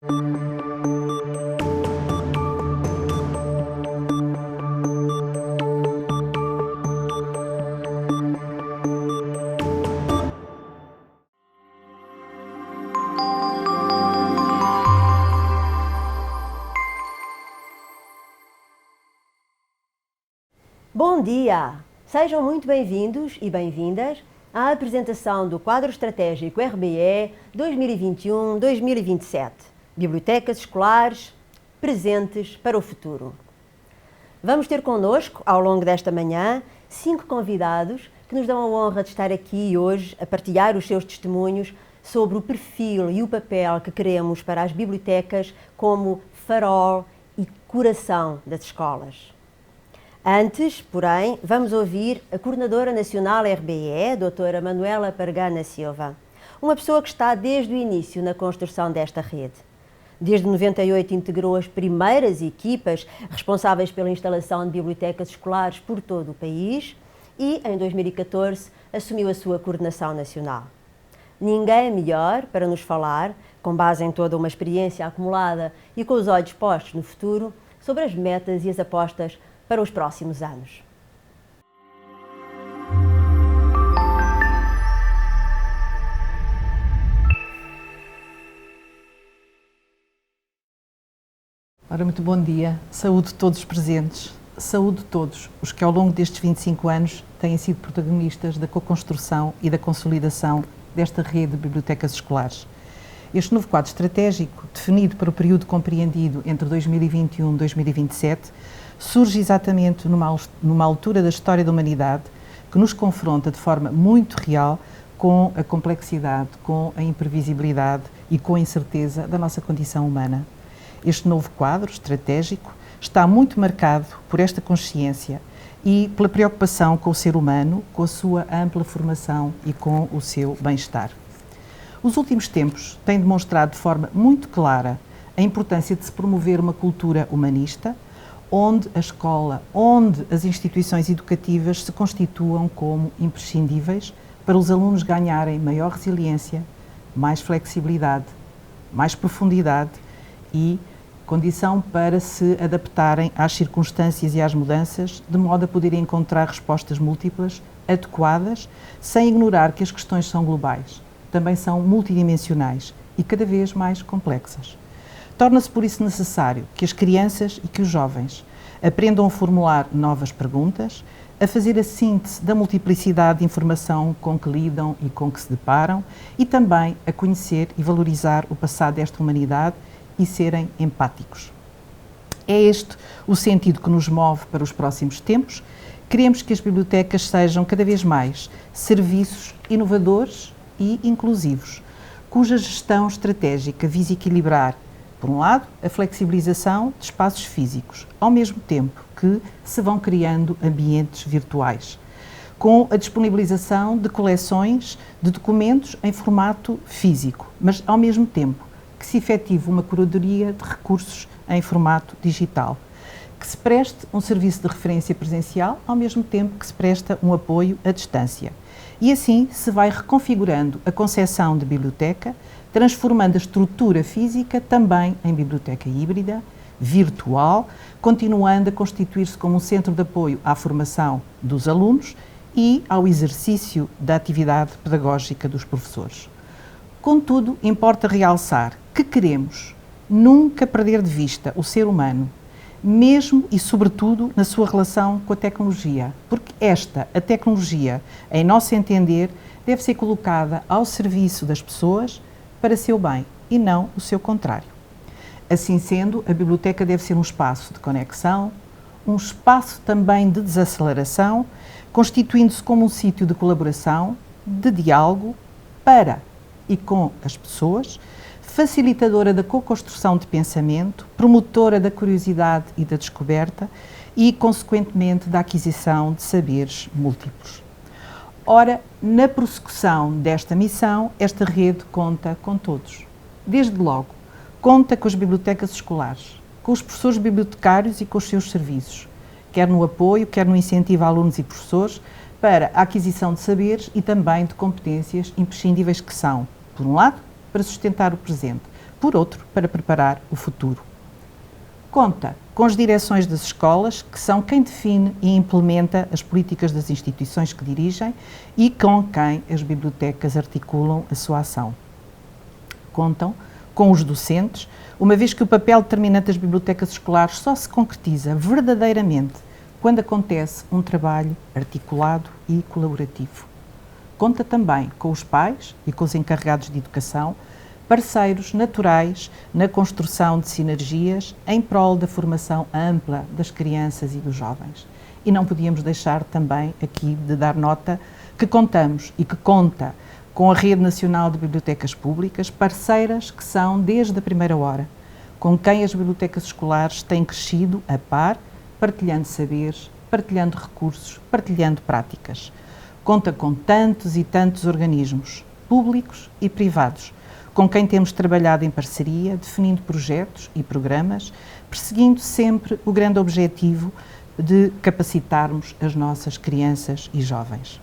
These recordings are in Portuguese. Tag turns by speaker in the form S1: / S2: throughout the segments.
S1: Bom dia! Sejam muito bem-vindos e bem-vindas à apresentação do quadro estratégico RBE 2021-2027, Bibliotecas Escolares Presentes para o Futuro. Vamos ter connosco, ao longo desta manhã, 5 convidados que nos dão a honra de estar aqui hoje a partilhar os seus testemunhos sobre o perfil e o papel que queremos para as bibliotecas como farol e coração das escolas. Antes, porém, vamos ouvir a Coordenadora Nacional RBE, doutora Manuela Pargana Silva, uma pessoa que está desde o início na construção desta rede. Desde 98 integrou as primeiras equipas responsáveis pela instalação de bibliotecas escolares por todo o país e, em 2014, assumiu a sua coordenação nacional. Ninguém melhor para nos falar, com base em toda uma experiência acumulada e com os olhos postos no futuro, sobre as metas e as apostas para os próximos anos.
S2: Ora, muito bom dia. Saúde todos os presentes. Saúde todos os que ao longo destes 25 anos têm sido protagonistas da co-construção e da consolidação desta rede de bibliotecas escolares. Este novo quadro estratégico, definido para o período compreendido entre 2021 e 2027, surge exatamente numa altura da história da humanidade que nos confronta de forma muito real com a complexidade, com a imprevisibilidade e com a incerteza da nossa condição humana. Este novo quadro estratégico está muito marcado por esta consciência e pela preocupação com o ser humano, com a sua ampla formação e com o seu bem-estar. Os últimos tempos têm demonstrado de forma muito clara a importância de se promover uma cultura humanista, onde a escola, onde as instituições educativas se constituam como imprescindíveis para os alunos ganharem maior resiliência, mais flexibilidade, mais profundidade e condição para se adaptarem às circunstâncias e às mudanças, de modo a poderem encontrar respostas múltiplas, adequadas, sem ignorar que as questões são globais, também são multidimensionais e cada vez mais complexas. Torna-se por isso necessário que as crianças e que os jovens aprendam a formular novas perguntas, a fazer a síntese da multiplicidade de informação com que lidam e com que se deparam e também a conhecer e valorizar o passado desta humanidade e serem empáticos. É este o sentido que nos move para os próximos tempos. Queremos que as bibliotecas sejam cada vez mais serviços inovadores e inclusivos, cuja gestão estratégica visa equilibrar, por um lado, a flexibilização de espaços físicos, ao mesmo tempo que se vão criando ambientes virtuais, com a disponibilização de coleções de documentos em formato físico, mas ao mesmo tempo que se efetive uma curadoria de recursos em formato digital, que se preste um serviço de referência presencial, ao mesmo tempo que se presta um apoio à distância. E assim se vai reconfigurando a concepção de biblioteca, transformando a estrutura física também em biblioteca híbrida, virtual, continuando a constituir-se como um centro de apoio à formação dos alunos e ao exercício da atividade pedagógica dos professores. Contudo, importa realçar que queremos nunca perder de vista o ser humano, mesmo e sobretudo na sua relação com a tecnologia, porque a tecnologia, em nosso entender, deve ser colocada ao serviço das pessoas para seu bem e não o seu contrário. Assim sendo, a biblioteca deve ser um espaço de conexão, um espaço também de desaceleração, constituindo-se como um sítio de colaboração, de diálogo para e com as pessoas, facilitadora da co-construção de pensamento, promotora da curiosidade e da descoberta e, consequentemente, da aquisição de saberes múltiplos. Ora, na prossecução desta missão, esta rede conta com todos. Desde logo, conta com as bibliotecas escolares, com os professores bibliotecários e com os seus serviços, quer no apoio, quer no incentivo a alunos e professores, para a aquisição de saberes e também de competências imprescindíveis que são, por um lado, para sustentar o presente, por outro, para preparar o futuro. Conta com as direções das escolas, que são quem define e implementa as políticas das instituições que dirigem e com quem as bibliotecas articulam a sua ação. Contam com os docentes, uma vez que o papel determinante das bibliotecas escolares só se concretiza verdadeiramente quando acontece um trabalho articulado e colaborativo. Conta também com os pais e com os encarregados de educação, parceiros naturais na construção de sinergias em prol da formação ampla das crianças e dos jovens. E não podíamos deixar também aqui de dar nota que contamos e que conta com a Rede Nacional de Bibliotecas Públicas, parceiras que são desde a primeira hora, com quem as bibliotecas escolares têm crescido a par, partilhando saberes, partilhando recursos, partilhando práticas. Conta com tantos e tantos organismos, públicos e privados, com quem temos trabalhado em parceria, definindo projetos e programas, perseguindo sempre o grande objetivo de capacitarmos as nossas crianças e jovens.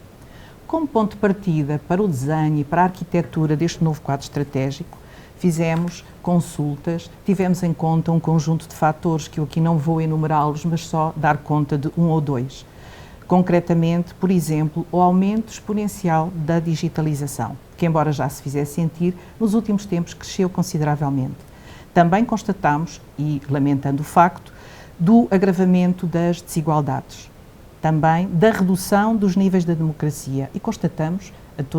S2: Como ponto de partida para o desenho e para a arquitetura deste novo quadro estratégico, fizemos consultas, tivemos em conta um conjunto de fatores que eu aqui não vou enumerá-los, mas só dar conta de um ou dois. Concretamente, por exemplo, o aumento exponencial da digitalização, que embora já se fizesse sentir, nos últimos tempos cresceu consideravelmente. Também constatamos, e lamentando o facto, do agravamento das desigualdades, também da redução dos níveis da democracia e constatamos,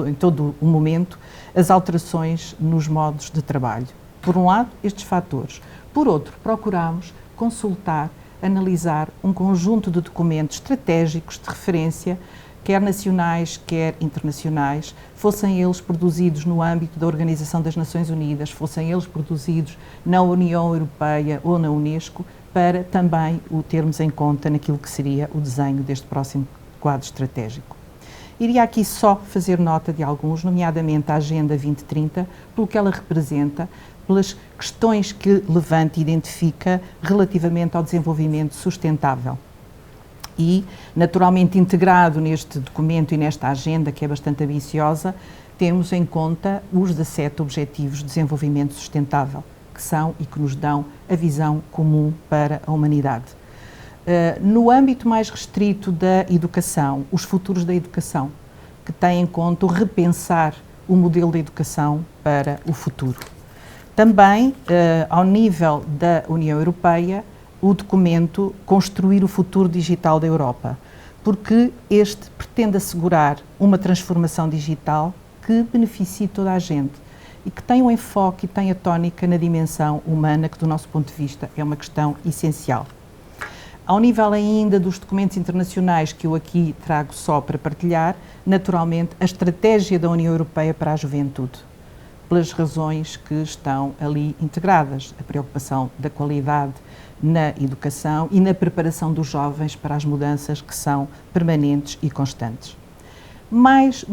S2: em todo o momento, as alterações nos modos de trabalho. Por um lado, estes fatores. Por outro, procuramos consultar, analisar um conjunto de documentos estratégicos de referência, quer nacionais, quer internacionais, fossem eles produzidos no âmbito da Organização das Nações Unidas, fossem eles produzidos na União Europeia ou na Unesco, para também o termos em conta naquilo que seria o desenho deste próximo quadro estratégico. Iria aqui só fazer nota de alguns, nomeadamente a Agenda 2030, pelo que ela representa, pelas questões que levanta e identifica relativamente ao desenvolvimento sustentável. E, naturalmente, integrado neste documento e nesta agenda, que é bastante ambiciosa, temos em conta os 17 Objetivos de Desenvolvimento Sustentável, que são e que nos dão a visão comum para a humanidade. No âmbito mais restrito da educação, os futuros da educação, que têm em conta o repensar o modelo de educação para o futuro. Também, ao nível da União Europeia, o documento Construir o Futuro Digital da Europa, porque este pretende assegurar uma transformação digital que beneficie toda a gente e que tem um enfoque e tem a tónica na dimensão humana, que do nosso ponto de vista é uma questão essencial. Ao nível ainda dos documentos internacionais que eu aqui trago só para partilhar, naturalmente a estratégia da União Europeia para a juventude, pelas razões que estão ali integradas, a preocupação da qualidade na educação e na preparação dos jovens para as mudanças que são permanentes e constantes. Mais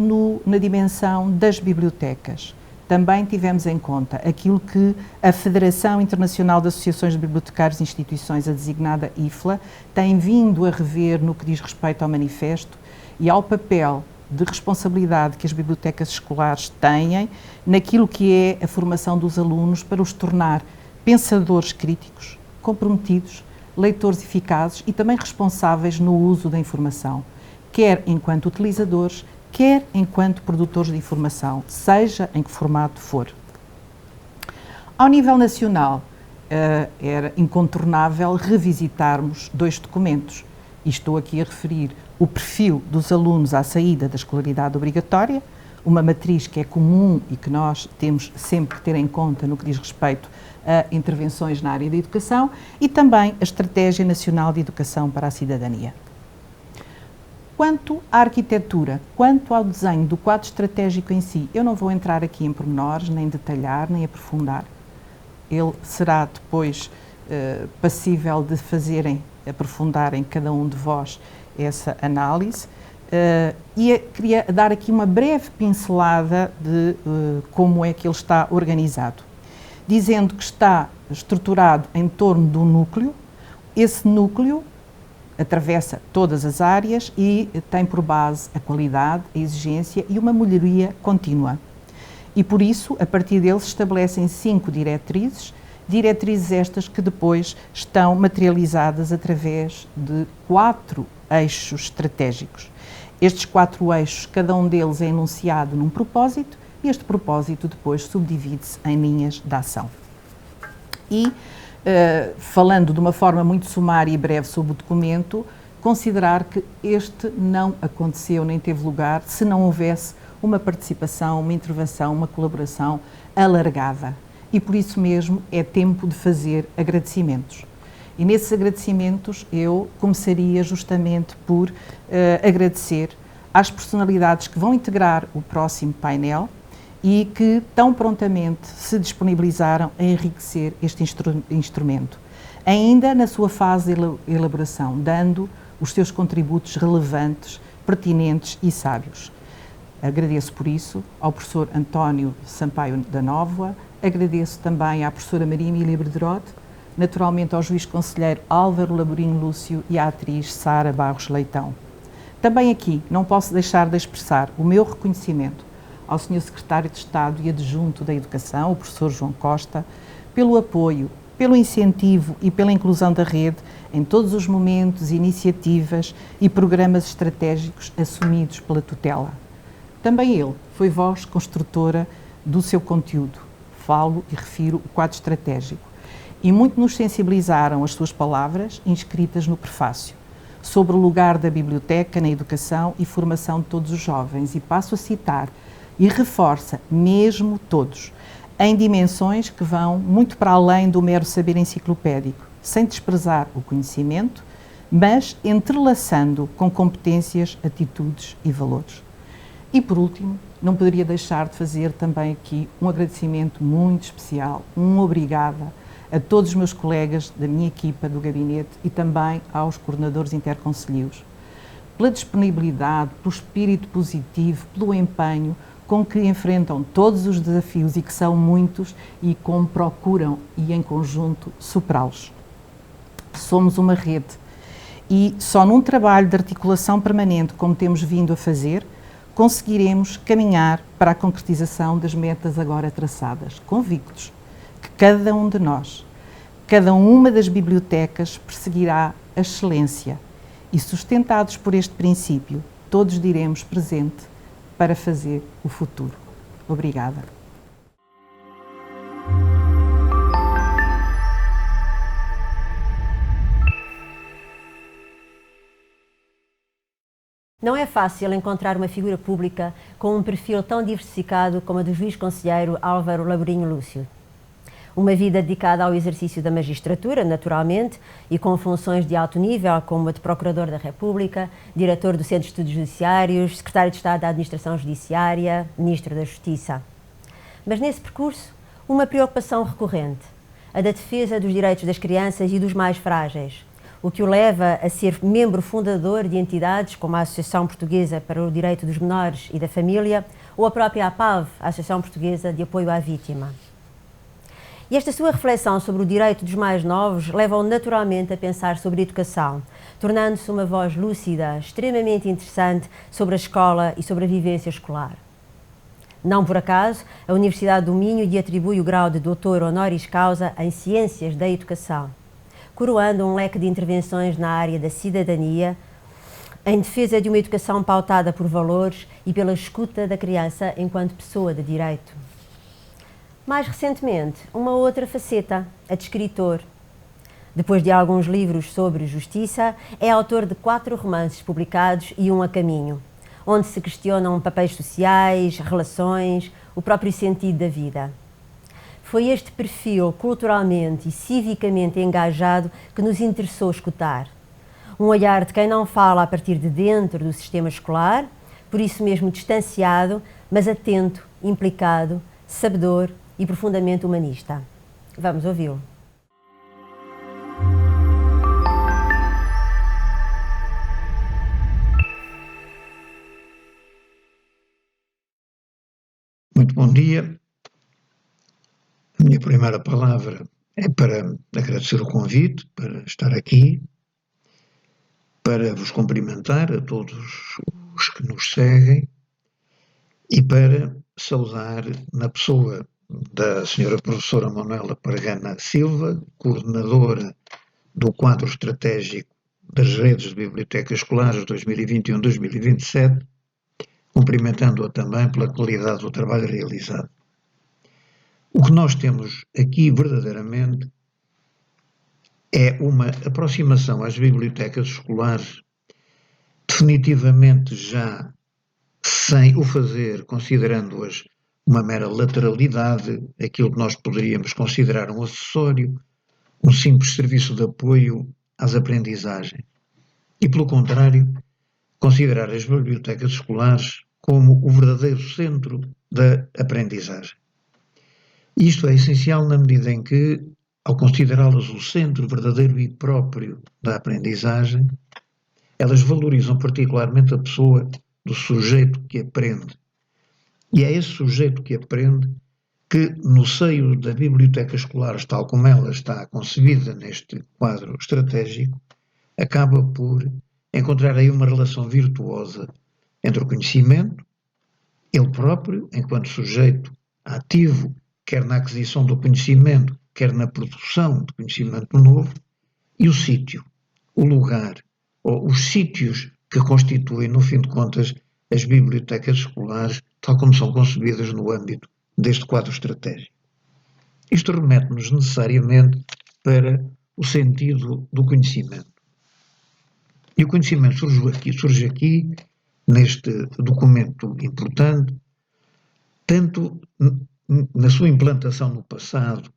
S2: na dimensão das bibliotecas, também tivemos em conta aquilo que a Federação Internacional de Associações de Bibliotecários e Instituições, a designada IFLA, tem vindo a rever no que diz respeito ao manifesto e ao papel de responsabilidade que as bibliotecas escolares têm naquilo que é a formação dos alunos para os tornar pensadores críticos, comprometidos, leitores eficazes e também responsáveis no uso da informação, quer enquanto utilizadores, quer enquanto produtores de informação, seja em que formato for. Ao nível nacional, era incontornável revisitarmos dois documentos. E estou aqui a referir o perfil dos alunos à saída da escolaridade obrigatória, uma matriz que é comum e que nós temos sempre que ter em conta no que diz respeito a intervenções na área da educação, e também a Estratégia Nacional de Educação para a Cidadania. Quanto à arquitetura, quanto ao desenho do quadro estratégico em si, eu não vou entrar aqui em pormenores, nem detalhar, nem aprofundar. Ele será depois passível de aprofundarem cada um de vós essa análise. E queria dar aqui uma breve pincelada de como é que ele está organizado. Dizendo que está estruturado em torno de um núcleo, esse núcleo atravessa todas as áreas e tem por base a qualidade, a exigência e uma melhoria contínua. E por isso, a partir deles, estabelecem 5 diretrizes estas que depois estão materializadas através de 4 eixos estratégicos. Estes 4 eixos, cada um deles é enunciado num propósito, e este propósito depois subdivide-se em linhas de ação. E, falando de uma forma muito sumária e breve sobre o documento, considerar que este não aconteceu nem teve lugar se não houvesse uma participação, uma intervenção, uma colaboração alargada. E por isso mesmo é tempo de fazer agradecimentos. E nesses agradecimentos eu começaria justamente por agradecer às personalidades que vão integrar o próximo painel e que tão prontamente se disponibilizaram a enriquecer este instrumento, ainda na sua fase de elaboração, dando os seus contributos relevantes, pertinentes e sábios. Agradeço por isso ao professor António Sampaio da Nóvoa, agradeço também à professora Maria Emília Brederote, naturalmente ao juiz conselheiro Álvaro Laborinho Lúcio e à atriz Sara Barros Leitão. Também aqui não posso deixar de expressar o meu reconhecimento ao Sr. Secretário de Estado e Adjunto da Educação, o professor João Costa, pelo apoio, pelo incentivo e pela inclusão da rede em todos os momentos, iniciativas e programas estratégicos assumidos pela tutela. Também ele foi voz construtora do seu conteúdo. Falo e refiro o quadro estratégico. E muito nos sensibilizaram as suas palavras, inscritas no prefácio, sobre o lugar da biblioteca na educação e formação de todos os jovens. E passo a citar, e reforça, mesmo todos, em dimensões que vão muito para além do mero saber enciclopédico, sem desprezar o conhecimento, mas entrelaçando com competências, atitudes e valores. E por último, não poderia deixar de fazer também aqui um agradecimento muito especial, um obrigada a todos os meus colegas da minha equipa do gabinete e também aos coordenadores interconcelhos, pela disponibilidade, pelo espírito positivo, pelo empenho com que enfrentam todos os desafios e que são muitos e como procuram e em conjunto superá-los. Somos uma rede e só num trabalho de articulação permanente, como temos vindo a fazer, conseguiremos caminhar para a concretização das metas agora traçadas, convictos que cada um de nós, cada uma das bibliotecas perseguirá a excelência e, sustentados por este princípio, todos diremos presente para fazer o futuro. Obrigada.
S1: Não é fácil encontrar uma figura pública com um perfil tão diversificado como a do juiz conselheiro Álvaro Laborinho Lúcio. Uma vida dedicada ao exercício da magistratura, naturalmente, e com funções de alto nível, como a de Procurador da República, Diretor do Centro de Estudos Judiciários, Secretário de Estado da Administração Judiciária, Ministro da Justiça. Mas nesse percurso, uma preocupação recorrente, a da defesa dos direitos das crianças e dos mais frágeis, o que o leva a ser membro fundador de entidades como a Associação Portuguesa para o Direito dos Menores e da Família ou a própria APAV, a Associação Portuguesa de Apoio à Vítima. E esta sua reflexão sobre o direito dos mais novos leva-o naturalmente a pensar sobre a educação, tornando-se uma voz lúcida, extremamente interessante sobre a escola e sobre a vivência escolar. Não por acaso, a Universidade do Minho lhe atribui o grau de doutor honoris causa em Ciências da Educação, coroando um leque de intervenções na área da cidadania, em defesa de uma educação pautada por valores e pela escuta da criança enquanto pessoa de direito. Mais recentemente, uma outra faceta, a de escritor. Depois de alguns livros sobre justiça, é autor de 4 romances publicados e um a caminho, onde se questionam papéis sociais, relações, o próprio sentido da vida. Foi este perfil culturalmente e civicamente engajado que nos interessou escutar. Um olhar de quem não fala a partir de dentro do sistema escolar, por isso mesmo distanciado, mas atento, implicado, sabedor e profundamente humanista. Vamos ouvi-lo.
S3: Muito bom dia. A minha primeira palavra é para agradecer o convite, para estar aqui, para vos cumprimentar a todos os que nos seguem e para saudar na pessoa da senhora professora Manuela Pargana Silva, coordenadora do quadro estratégico das redes de bibliotecas escolares 2021-2027, cumprimentando-a também pela qualidade do trabalho realizado. O que nós temos aqui verdadeiramente é uma aproximação às bibliotecas escolares, definitivamente já sem o fazer considerando-as uma mera lateralidade, aquilo que nós poderíamos considerar um acessório, um simples serviço de apoio às aprendizagens. E, pelo contrário, considerar as bibliotecas escolares como o verdadeiro centro da aprendizagem. Isto é essencial na medida em que, ao considerá-las o centro verdadeiro e próprio da aprendizagem, elas valorizam particularmente a pessoa do sujeito que aprende. E é esse sujeito que aprende que, no seio da biblioteca escolar, tal como ela está concebida neste quadro estratégico, acaba por encontrar aí uma relação virtuosa entre o conhecimento, ele próprio, enquanto sujeito ativo, quer na aquisição do conhecimento, quer na produção de conhecimento novo, e o sítio, o lugar, ou os sítios que constituem, no fim de contas, as bibliotecas escolares, tal como são concebidas no âmbito deste quadro estratégico. Isto remete-nos necessariamente para o sentido do conhecimento. E o conhecimento surge aqui neste documento importante, tanto na sua implantação no passado,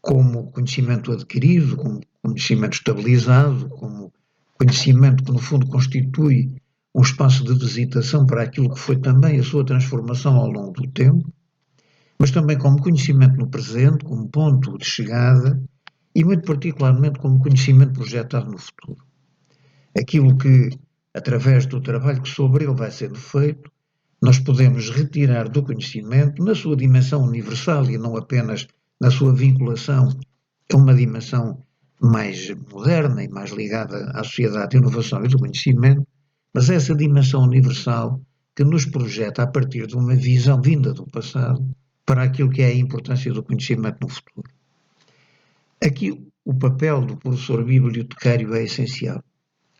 S3: como conhecimento adquirido, como conhecimento estabilizado, como conhecimento que no fundo constitui um espaço de visitação para aquilo que foi também a sua transformação ao longo do tempo, mas também como conhecimento no presente, como ponto de chegada e muito particularmente como conhecimento projetado no futuro. Aquilo que, através do trabalho que sobre ele vai sendo feito, nós podemos retirar do conhecimento na sua dimensão universal e não apenas na sua vinculação a uma dimensão mais moderna e mais ligada à sociedade de inovação e do conhecimento, mas essa dimensão universal que nos projeta a partir de uma visão vinda do passado para aquilo que é a importância do conhecimento no futuro. Aqui o papel do professor bibliotecário é essencial,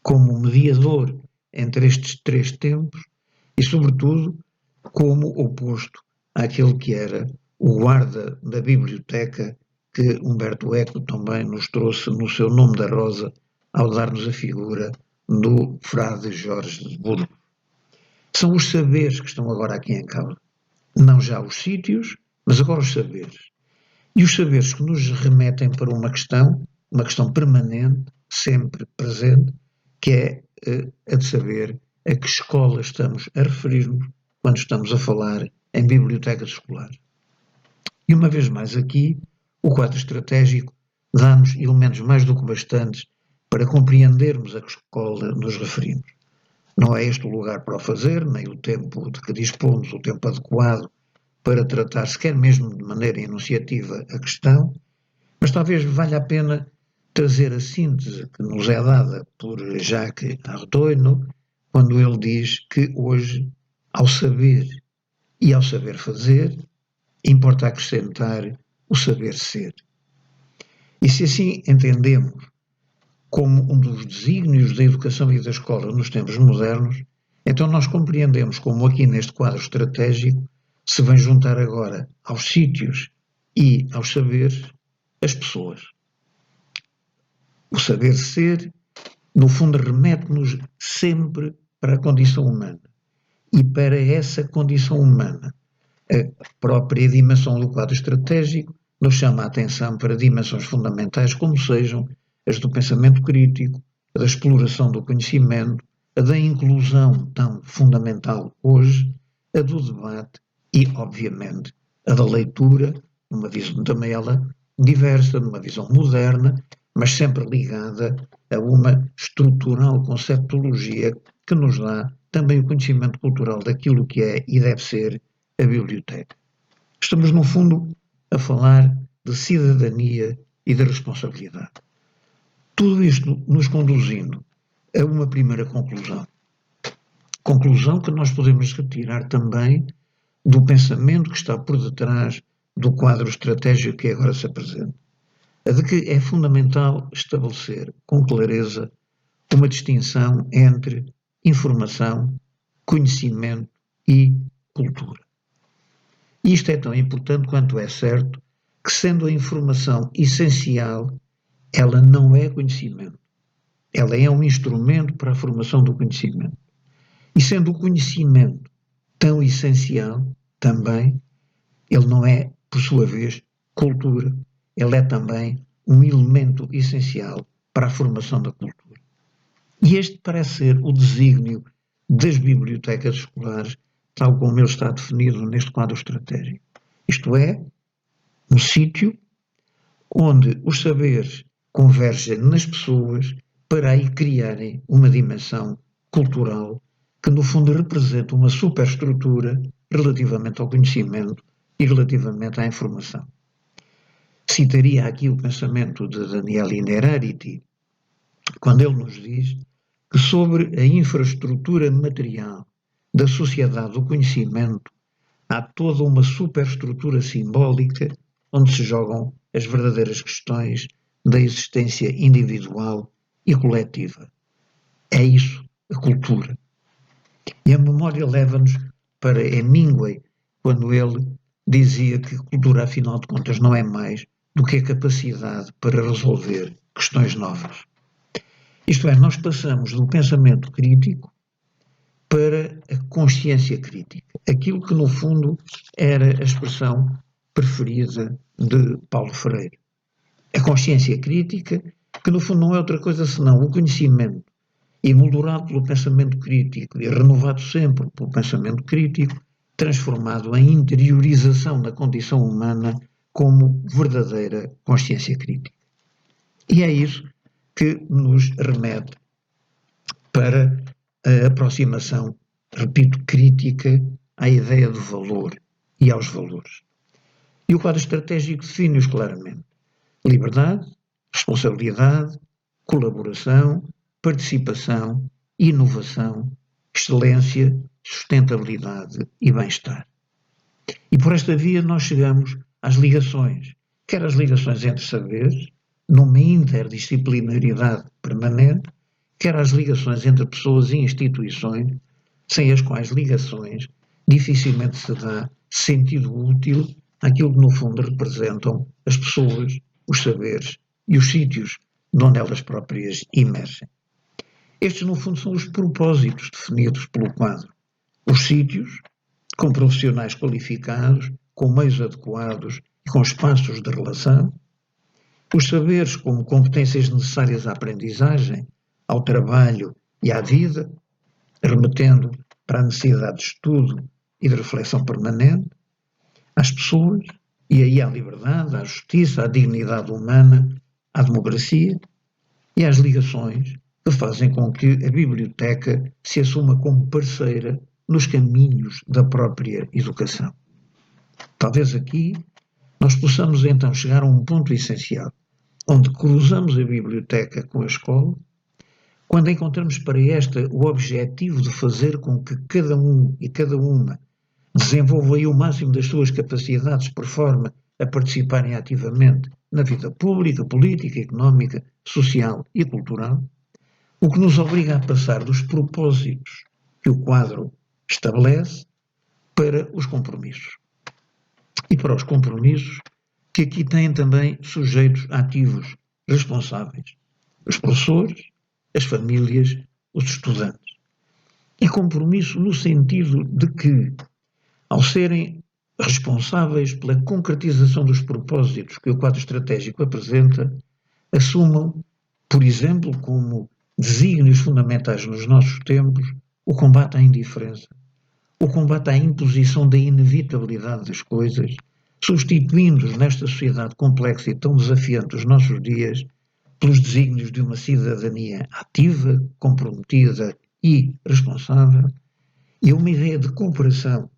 S3: como mediador entre estes três tempos e, sobretudo, como oposto àquele que era o guarda da biblioteca que Humberto Eco também nos trouxe no seu Nome da Rosa ao dar-nos a figura do frade Jorge de Burgos. São os saberes que estão agora aqui em causa. Não já os sítios, mas agora os saberes. E os saberes que nos remetem para uma questão permanente, sempre presente, que é a de saber a que escola estamos a referir-nos quando estamos a falar em bibliotecas escolares. E uma vez mais aqui, o quadro estratégico dá-nos elementos mais do que bastantes para compreendermos a que escola nos referimos. Não é este o lugar para o fazer, nem o tempo de que dispomos, o tempo adequado para tratar sequer mesmo de maneira enunciativa a questão, mas talvez valha a pena trazer a síntese que nos é dada por Jacques Ardoino, quando ele diz que hoje, ao saber e ao saber fazer, importa acrescentar o saber ser. E se assim entendemos como um dos desígnios da educação e da escola nos tempos modernos, então nós compreendemos como aqui neste quadro estratégico se vem juntar agora aos sítios e aos saberes as pessoas. O saber ser, no fundo, remete-nos sempre para a condição humana. E para essa condição humana, a própria dimensão do quadro estratégico nos chama a atenção para dimensões fundamentais como sejam as do pensamento crítico, a da exploração do conhecimento, a da inclusão tão fundamental hoje, a do debate e, obviamente, a da leitura, numa visão também ela diversa, numa visão moderna, mas sempre ligada a uma estrutural conceptologia que nos dá também o conhecimento cultural daquilo que é e deve ser a biblioteca. Estamos, no fundo, a falar de cidadania e de responsabilidade. Tudo isto nos conduzindo a uma primeira conclusão. Conclusão que nós podemos retirar também do pensamento que está por detrás do quadro estratégico que agora se apresenta. A de que é fundamental estabelecer com clareza uma distinção entre informação, conhecimento e cultura. E isto é tão importante quanto é certo que, sendo a informação essencial, ela não é conhecimento. Ela é um instrumento para a formação do conhecimento. E sendo o conhecimento tão essencial, também, ele não é, por sua vez, cultura. Ele é também um elemento essencial para a formação da cultura. E este parece ser o desígnio das bibliotecas escolares, tal como ele está definido neste quadro estratégico. Isto é, um sítio onde os saberes convergem nas pessoas para aí criarem uma dimensão cultural que, no fundo, representa uma superestrutura relativamente ao conhecimento e relativamente à informação. Citaria aqui o pensamento de Daniel Innerarity, quando ele nos diz que sobre a infraestrutura material da sociedade do conhecimento há toda uma superestrutura simbólica onde se jogam as verdadeiras questões da existência individual e coletiva. É isso, a cultura. E a memória leva-nos para Hemingway, quando ele dizia que cultura, afinal de contas, não é mais do que a capacidade para resolver questões novas. Isto é, nós passamos do pensamento crítico para a consciência crítica, aquilo que, no fundo, era a expressão preferida de Paulo Freire. A consciência crítica, que, no fundo, não é outra coisa senão o conhecimento emoldurado pelo pensamento crítico e renovado sempre pelo pensamento crítico, transformado em interiorização da condição humana como verdadeira consciência crítica. E é isso que nos remete para a aproximação, repito, crítica à ideia de valor e aos valores. E o quadro estratégico define-os claramente. Liberdade, responsabilidade, colaboração, participação, inovação, excelência, sustentabilidade e bem-estar. E por esta via nós chegamos às ligações, quer as ligações entre saberes, numa interdisciplinaridade permanente, quer as ligações entre pessoas e instituições, sem as quais ligações dificilmente se dá sentido útil àquilo que no fundo representam as pessoas, os saberes e os sítios de onde elas próprias emergem. Estes, no fundo, são os propósitos definidos pelo quadro. Os sítios, com profissionais qualificados, com meios adequados e com espaços de relação. Os saberes como competências necessárias à aprendizagem, ao trabalho e à vida, remetendo para a necessidade de estudo e de reflexão permanente. Às pessoas, e aí à liberdade, à justiça, à dignidade humana, à democracia e às ligações que fazem com que a biblioteca se assuma como parceira nos caminhos da própria educação. Talvez aqui nós possamos então chegar a um ponto essencial, onde cruzamos a biblioteca com a escola, quando encontramos para esta o objetivo de fazer com que cada um e cada uma desenvolva aí o máximo das suas capacidades por forma a participarem ativamente na vida pública, política, económica, social e cultural, o que nos obriga a passar dos propósitos que o quadro estabelece para os compromissos. E para os compromissos que aqui têm também sujeitos ativos responsáveis, os professores, as famílias, os estudantes. E compromisso no sentido de que, ao serem responsáveis pela concretização dos propósitos que o quadro estratégico apresenta, assumam, por exemplo, como desígnios fundamentais nos nossos tempos, o combate à indiferença, o combate à imposição da inevitabilidade das coisas, substituindo-os nesta sociedade complexa e tão desafiante dos nossos dias pelos desígnios de uma cidadania ativa, comprometida e responsável, e uma ideia de cooperação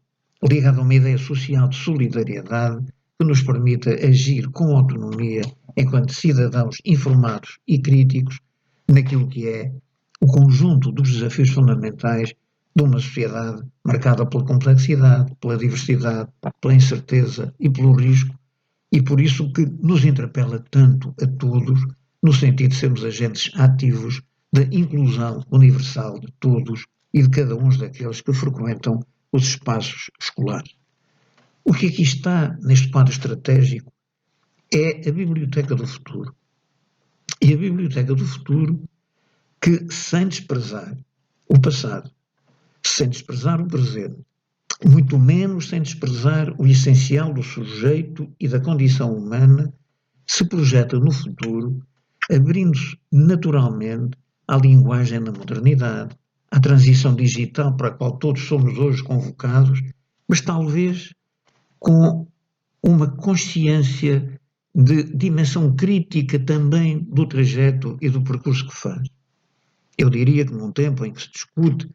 S3: ligada a uma ideia social de solidariedade que nos permita agir com autonomia enquanto cidadãos informados e críticos naquilo que é o conjunto dos desafios fundamentais de uma sociedade marcada pela complexidade, pela diversidade, pela incerteza e pelo risco, e por isso que nos interpela tanto a todos, no sentido de sermos agentes ativos da inclusão universal de todos e de cada um daqueles que frequentam os espaços escolares. O que aqui está neste quadro estratégico é a Biblioteca do Futuro. E a Biblioteca do Futuro que, sem desprezar o passado, sem desprezar o presente, muito menos sem desprezar o essencial do sujeito e da condição humana, se projeta no futuro, abrindo-se naturalmente à linguagem da modernidade, à transição digital para a qual todos somos hoje convocados, mas talvez com uma consciência de dimensão crítica também do trajeto e do percurso que faz. Eu diria que num tempo em que se discute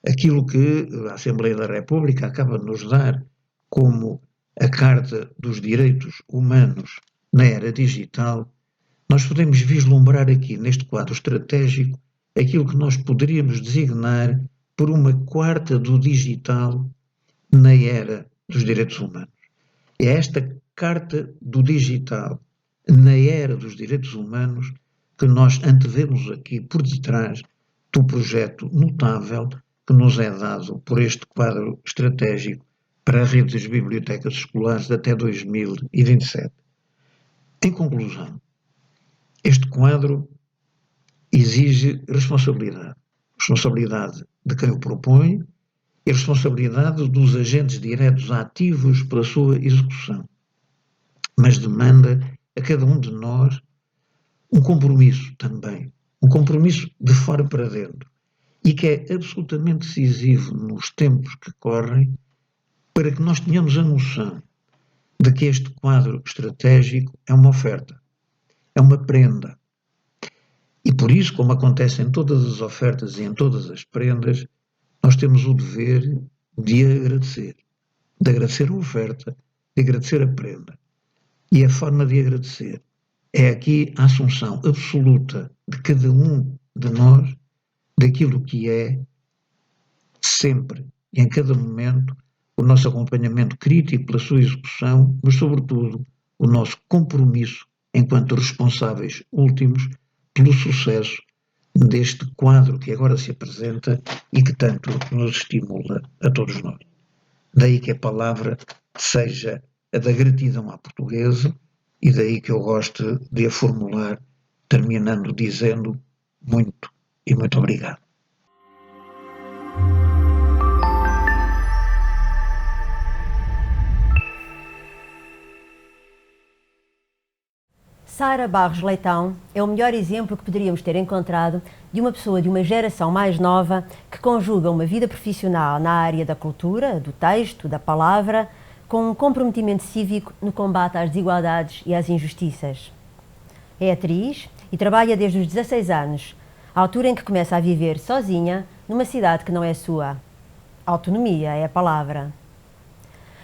S3: aquilo que a Assembleia da República acaba de nos dar como a Carta dos Direitos Humanos na era digital, nós podemos vislumbrar aqui neste quadro estratégico aquilo que nós poderíamos designar por uma quarta do digital na era dos direitos humanos. É esta Carta do Digital na era dos direitos humanos que nós antevemos aqui por detrás do projeto notável que nos é dado por este quadro estratégico para a rede das bibliotecas escolares até 2027. Em conclusão, este quadro exige responsabilidade. Responsabilidade de quem o propõe e responsabilidade dos agentes diretos ativos pela sua execução. Mas demanda a cada um de nós um compromisso também, um compromisso de fora para dentro, e que é absolutamente decisivo nos tempos que correm para que nós tenhamos a noção de que este quadro estratégico é uma oferta, é uma prenda. E por isso, como acontece em todas as ofertas e em todas as prendas, nós temos o dever de agradecer a oferta, de agradecer a prenda. E a forma de agradecer é aqui a assunção absoluta de cada um de nós daquilo que é sempre e em cada momento o nosso acompanhamento crítico pela sua execução, mas sobretudo o nosso compromisso enquanto responsáveis últimos pelo sucesso deste quadro que agora se apresenta e que tanto nos estimula a todos nós. Daí que a palavra seja a da gratidão à portuguesa e daí que eu gosto de a formular terminando dizendo muito e muito obrigado.
S1: Sara Barros Leitão é o melhor exemplo que poderíamos ter encontrado de uma pessoa de uma geração mais nova que conjuga uma vida profissional na área da cultura, do texto, da palavra, com um comprometimento cívico no combate às desigualdades e às injustiças. É atriz e trabalha desde os 16 anos, a altura em que começa a viver sozinha numa cidade que não é sua. Autonomia é a palavra.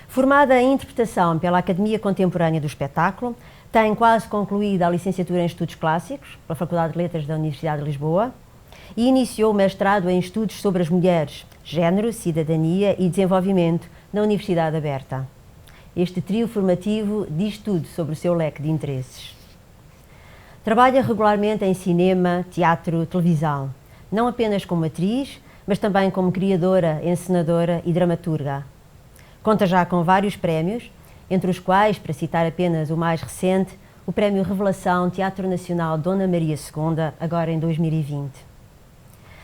S1: Formada em interpretação pela Academia Contemporânea do Espetáculo, tem quase concluída a licenciatura em Estudos Clássicos pela Faculdade de Letras da Universidade de Lisboa e iniciou o mestrado em Estudos sobre as Mulheres, Género, Cidadania e Desenvolvimento na Universidade Aberta. Este trio formativo diz tudo sobre o seu leque de interesses. Trabalha regularmente em cinema, teatro, televisão, não apenas como atriz, mas também como criadora, encenadora e dramaturga. Conta já com vários prémios, entre os quais, para citar apenas o mais recente, o Prémio Revelação Teatro Nacional Dona Maria II, agora em 2020.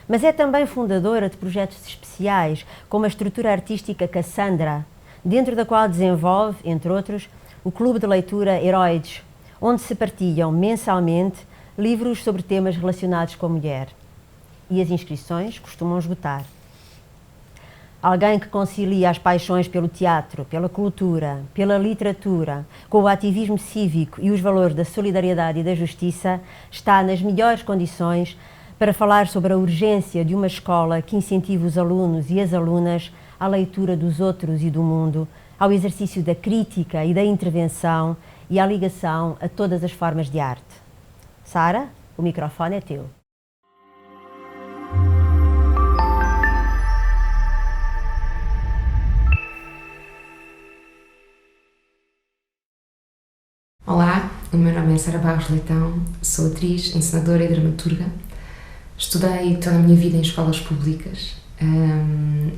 S1: Mas é também fundadora de projetos especiais, como a estrutura artística Cassandra, dentro da qual desenvolve, entre outros, o Clube de Leitura Heroides, onde se partilham mensalmente livros sobre temas relacionados com a mulher. E as inscrições costumam esgotar. Alguém que concilia as paixões pelo teatro, pela cultura, pela literatura, com o ativismo cívico e os valores da solidariedade e da justiça, está nas melhores condições para falar sobre a urgência de uma escola que incentive os alunos e as alunas à leitura dos outros e do mundo, ao exercício da crítica e da intervenção e à ligação a todas as formas de arte. Sara, o microfone é teu.
S4: O meu nome é Sara Barros Leitão, sou atriz, encenadora e dramaturga. Estudei toda a minha vida em escolas públicas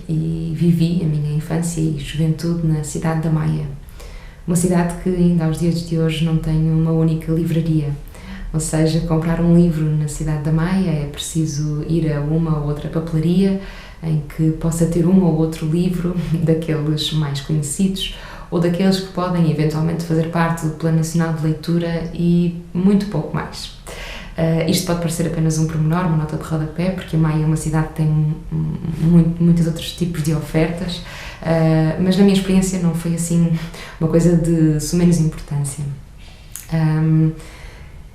S4: e vivi a minha infância e juventude na cidade da Maia. Uma cidade que ainda aos dias de hoje não tem uma única livraria. Ou seja, comprar um livro na cidade da Maia é preciso ir a uma ou outra papelaria em que possa ter um ou outro livro daqueles mais conhecidos ou daqueles que podem eventualmente fazer parte do Plano Nacional de Leitura e muito pouco mais. Isto pode parecer apenas um pormenor, uma nota de rodapé, porque a Maia é uma cidade que tem muitos outros tipos de ofertas, mas na minha experiência não foi assim uma coisa de menos importância.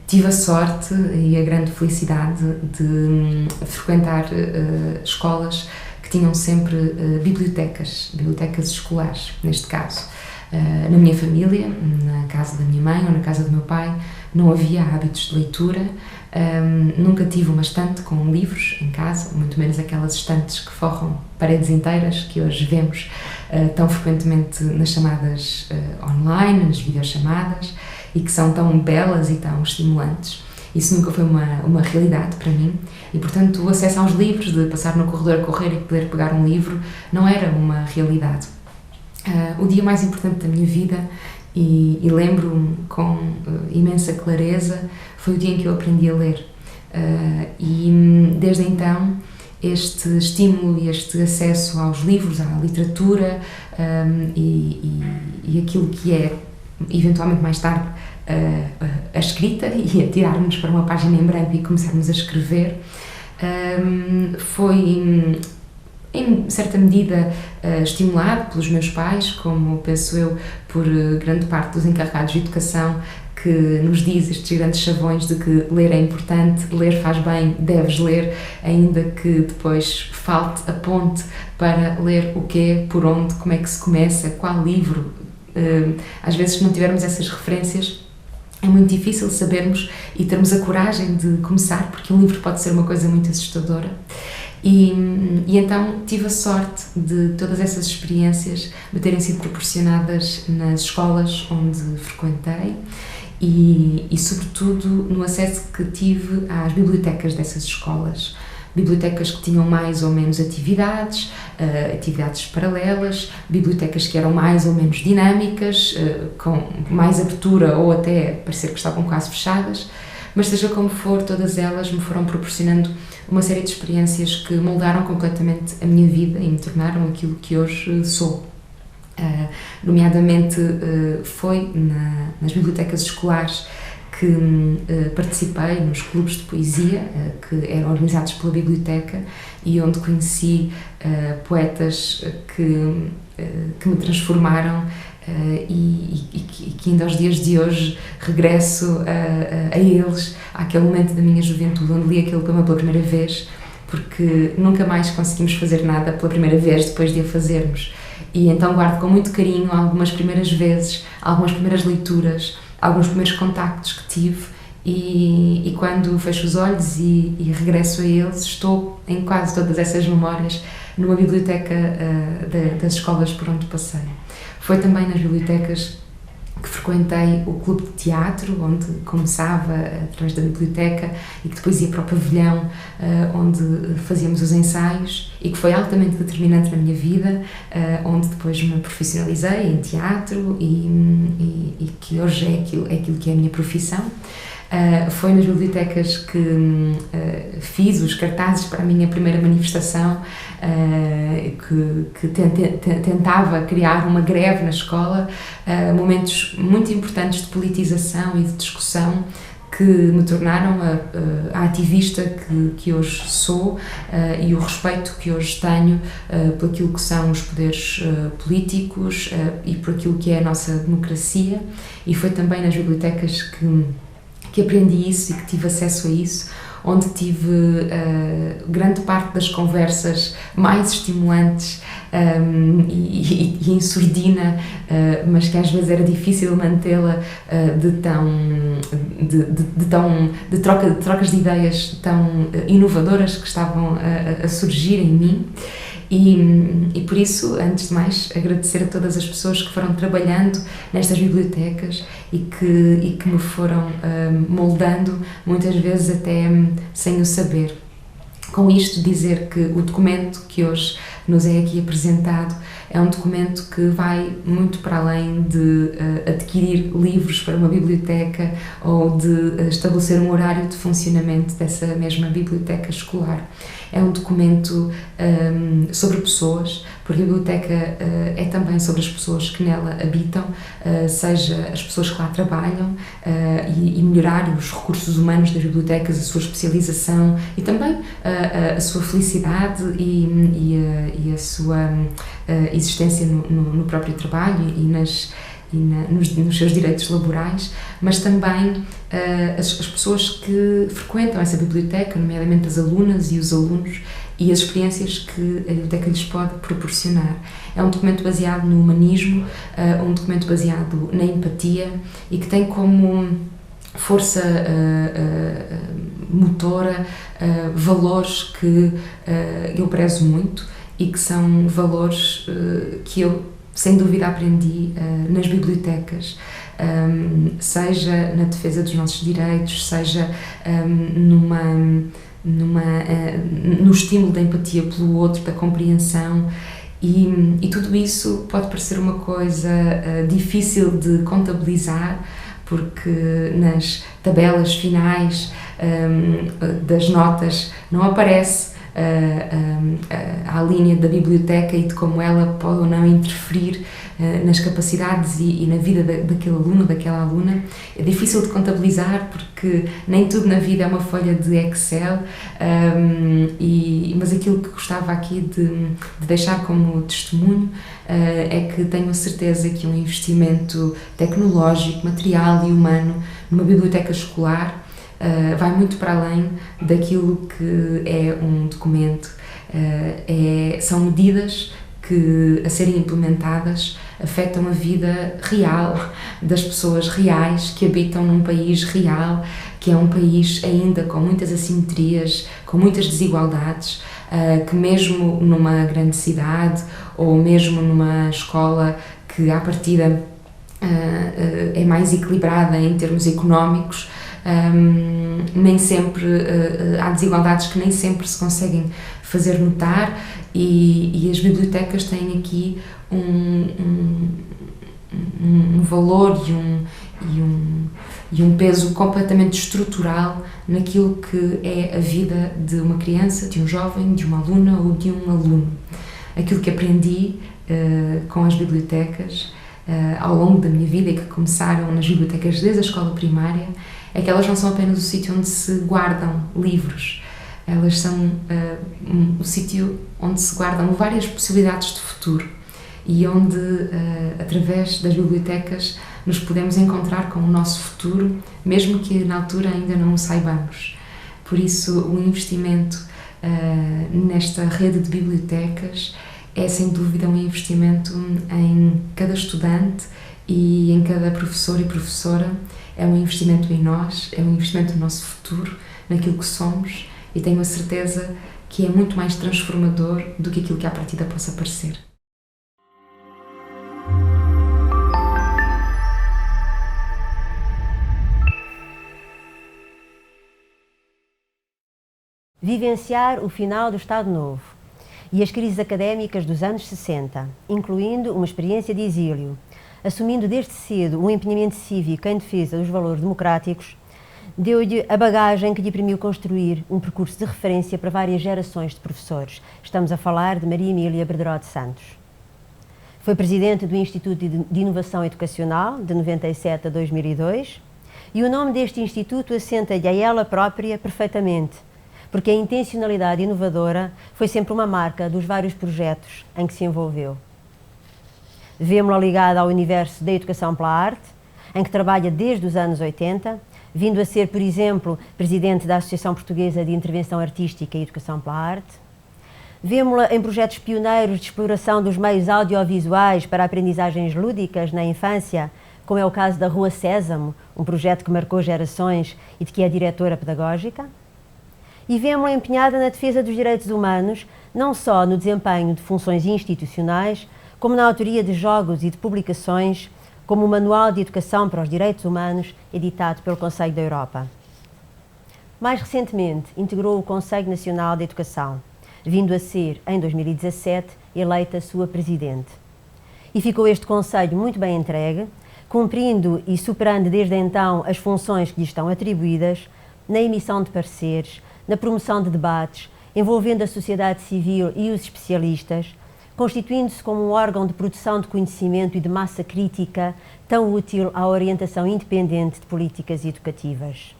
S4: Tive a sorte e a grande felicidade de frequentar escolas que tinham sempre bibliotecas escolares, neste caso. Na minha família, na casa da minha mãe ou na casa do meu pai, não havia hábitos de leitura, nunca tive uma estante com livros em casa, muito menos aquelas estantes que forram paredes inteiras que hoje vemos tão frequentemente nas chamadas online, nas videochamadas, e que são tão belas e tão estimulantes. Isso nunca foi uma realidade para mim e, portanto, o acesso aos livros, de passar no corredor a correr e poder pegar um livro, não era uma realidade. O dia mais importante da minha vida, e lembro-me com imensa clareza, foi o dia em que eu aprendi a ler. E desde então, este estímulo e este acesso aos livros, à literatura e aquilo que é, eventualmente mais tarde, a escrita e a tirarmos para uma página em branco e começarmos a escrever, foi em certa medida estimulado pelos meus pais, como penso eu por grande parte dos encarregados de educação, que nos diz estes grandes chavões de que ler é importante, ler faz bem, deves ler, ainda que depois falte a ponte para ler o quê, por onde, como é que se começa, qual livro. Às vezes, se não tivermos essas referências, é muito difícil sabermos e termos a coragem de começar, porque um livro pode ser uma coisa muito assustadora. E então tive a sorte de todas essas experiências me terem sido proporcionadas nas escolas onde frequentei e sobretudo no acesso que tive às bibliotecas dessas escolas. Bibliotecas que tinham mais ou menos atividades paralelas, bibliotecas que eram mais ou menos dinâmicas, com mais abertura ou até parecer que estavam quase fechadas, mas seja como for, todas elas me foram proporcionando uma série de experiências que moldaram completamente a minha vida e me tornaram aquilo que hoje sou. Nomeadamente, foi nas bibliotecas escolares que participei nos clubes de poesia que eram organizados pela biblioteca e onde conheci poetas que me transformaram e que ainda aos dias de hoje regresso a eles, àquele momento da minha juventude onde li aquele poema pela primeira vez, porque nunca mais conseguimos fazer nada pela primeira vez depois de a fazermos. E então guardo com muito carinho algumas primeiras vezes, algumas primeiras leituras, alguns primeiros contactos que tive e quando fecho os olhos e regresso a eles, estou em quase todas essas memórias numa biblioteca das escolas por onde passei. Foi também nas bibliotecas que frequentei o clube de teatro, onde começava através da biblioteca e que depois ia para o pavilhão, onde fazíamos os ensaios e que foi altamente determinante na minha vida, onde depois me profissionalizei em teatro e que hoje é aquilo que é a minha profissão. Foi nas bibliotecas que fiz os cartazes para a minha primeira manifestação, que tentava criar uma greve na escola, momentos muito importantes de politização e de discussão que me tornaram a ativista que hoje sou e o respeito que hoje tenho por aquilo que são os poderes políticos e por aquilo que é a nossa democracia. E foi também nas bibliotecas que aprendi isso e que tive acesso a isso, onde tive grande parte das conversas mais estimulantes e em surdina, mas que às vezes era difícil mantê-la de trocas de ideias tão inovadoras que estavam a surgir em mim. E por isso, antes de mais, agradecer a todas as pessoas que foram trabalhando nestas bibliotecas e que me foram moldando, muitas vezes até sem o saber. Com isto, dizer que o documento que hoje nos é aqui apresentado é um documento que vai muito para além de adquirir livros para uma biblioteca ou de estabelecer um horário de funcionamento dessa mesma biblioteca escolar. É um documento sobre pessoas, porque a biblioteca é também sobre as pessoas que nela habitam, seja as pessoas que lá trabalham, e melhorar os recursos humanos das bibliotecas, a sua especialização e também a sua felicidade e a sua existência no próprio trabalho e nos seus direitos laborais, mas também as pessoas que frequentam essa biblioteca, nomeadamente as alunas e os alunos, e as experiências que a biblioteca lhes pode proporcionar. É um documento baseado no humanismo, um documento baseado na empatia e que tem como força motora valores que eu prezo muito e que são valores que eu, sem dúvida, aprendi nas bibliotecas, seja na defesa dos nossos direitos, seja no estímulo da empatia pelo outro, da compreensão, e tudo isso pode parecer uma coisa difícil de contabilizar, porque nas tabelas finais das notas não aparece a linha da biblioteca e de como ela pode ou não interferir nas capacidades e na vida daquele aluno, daquela aluna. É difícil de contabilizar porque nem tudo na vida é uma folha de Excel, mas aquilo que gostava aqui de deixar como testemunho é que tenho a certeza que um investimento tecnológico, material e humano numa biblioteca escolar vai muito para além daquilo que é um documento. São medidas que, a serem implementadas, afetam a vida real das pessoas reais que habitam num país real, que é um país ainda com muitas assimetrias, com muitas desigualdades, que mesmo numa grande cidade ou mesmo numa escola que à partida é mais equilibrada em termos económicos, nem sempre há desigualdades que nem sempre se conseguem fazer notar, e as bibliotecas têm aqui um valor e um peso completamente estrutural naquilo que é a vida de uma criança, de um jovem, de uma aluna ou de um aluno. Aquilo que aprendi com as bibliotecas ao longo da minha vida, e que começaram nas bibliotecas desde a escola primária, é que elas não são apenas o sítio onde se guardam livros, elas são o sítio onde se guardam várias possibilidades de futuro e onde, através das bibliotecas, nos podemos encontrar com o nosso futuro, mesmo que na altura ainda não o saibamos. Por isso, o investimento nesta rede de bibliotecas é, sem dúvida, um investimento em cada estudante e em cada professor e professora. É um investimento em nós, é um investimento no nosso futuro, naquilo que somos, e tenho a certeza que é muito mais transformador do que aquilo que à partida possa parecer.
S1: Vivenciar o final do Estado Novo e as crises académicas dos anos 60, incluindo uma experiência de exílio, assumindo desde cedo um empenhamento cívico em defesa dos valores democráticos, deu-lhe a bagagem que lhe permitiu construir um percurso de referência para várias gerações de professores. Estamos a falar de Maria Emília Berderó de Santos. Foi presidente do Instituto de Inovação Educacional, de 97 a 2002, e o nome deste instituto assenta-lhe a ela própria perfeitamente, porque a intencionalidade inovadora foi sempre uma marca dos vários projetos em que se envolveu. Vemo-la ligada ao universo da educação pela arte, em que trabalha desde os anos 80, vindo a ser, por exemplo, presidente da Associação Portuguesa de Intervenção Artística e Educação pela Arte. Vemo-la em projetos pioneiros de exploração dos meios audiovisuais para aprendizagens lúdicas na infância, como é o caso da Rua Sésamo, um projeto que marcou gerações e de que é diretora pedagógica. e vemos-la empenhada na defesa dos direitos humanos, não só no desempenho de funções institucionais, como na autoria de jogos e de publicações, como o Manual de Educação para os Direitos Humanos, editado pelo Conselho da Europa. Mais recentemente, integrou o Conselho Nacional de Educação, vindo a ser, em 2017, eleita sua presidente. E ficou este Conselho muito bem entregue, cumprindo e superando desde então as funções que lhe estão atribuídas, na emissão de pareceres, na promoção de debates, envolvendo a sociedade civil e os especialistas, constituindo-se como um órgão de produção de conhecimento e de massa crítica tão útil à orientação independente de políticas educativas.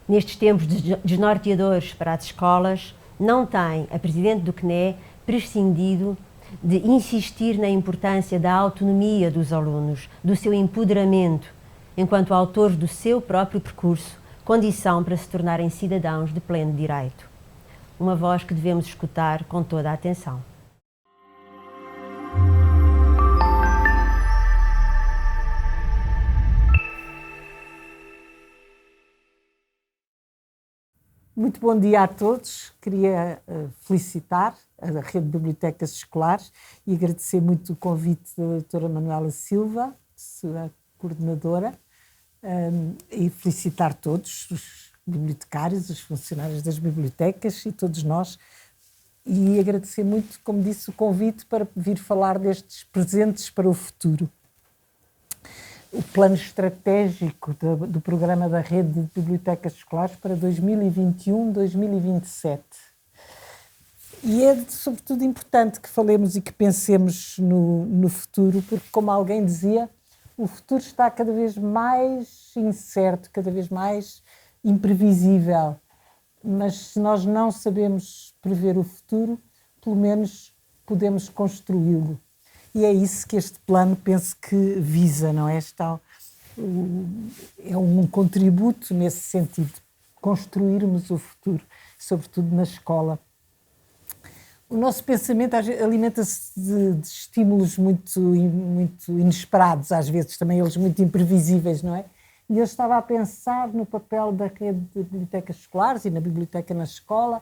S1: Nestes tempos desnorteadores para as escolas, não tem a Presidente do CNE prescindido de insistir na importância da autonomia dos alunos, do seu empoderamento, enquanto autores do seu próprio percurso, condição para se tornarem cidadãos de pleno direito. Uma voz que devemos escutar com toda a atenção.
S5: Muito bom dia a todos. Queria felicitar a Rede de Bibliotecas Escolares e agradecer muito o convite da doutora Manuela Silva, sua coordenadora, e felicitar todos os bibliotecários, os funcionários das bibliotecas e todos nós. E agradecer muito, como disse, o convite para vir falar destes presentes para o futuro. O plano estratégico do programa da Rede de Bibliotecas Escolares para 2021-2027. E é, sobretudo, importante que falemos e que pensemos no futuro, porque, como alguém dizia, o futuro está cada vez mais incerto, cada vez mais imprevisível. Mas se nós não sabemos prever o futuro, pelo menos podemos construí-lo. E é isso que este plano penso que visa, não é? É um contributo nesse sentido, construirmos o futuro, sobretudo na escola. O nosso pensamento alimenta-se de estímulos muito inesperados, às vezes também eles muito imprevisíveis, não é? E eu estava a pensar no papel da rede de bibliotecas escolares e na biblioteca na escola,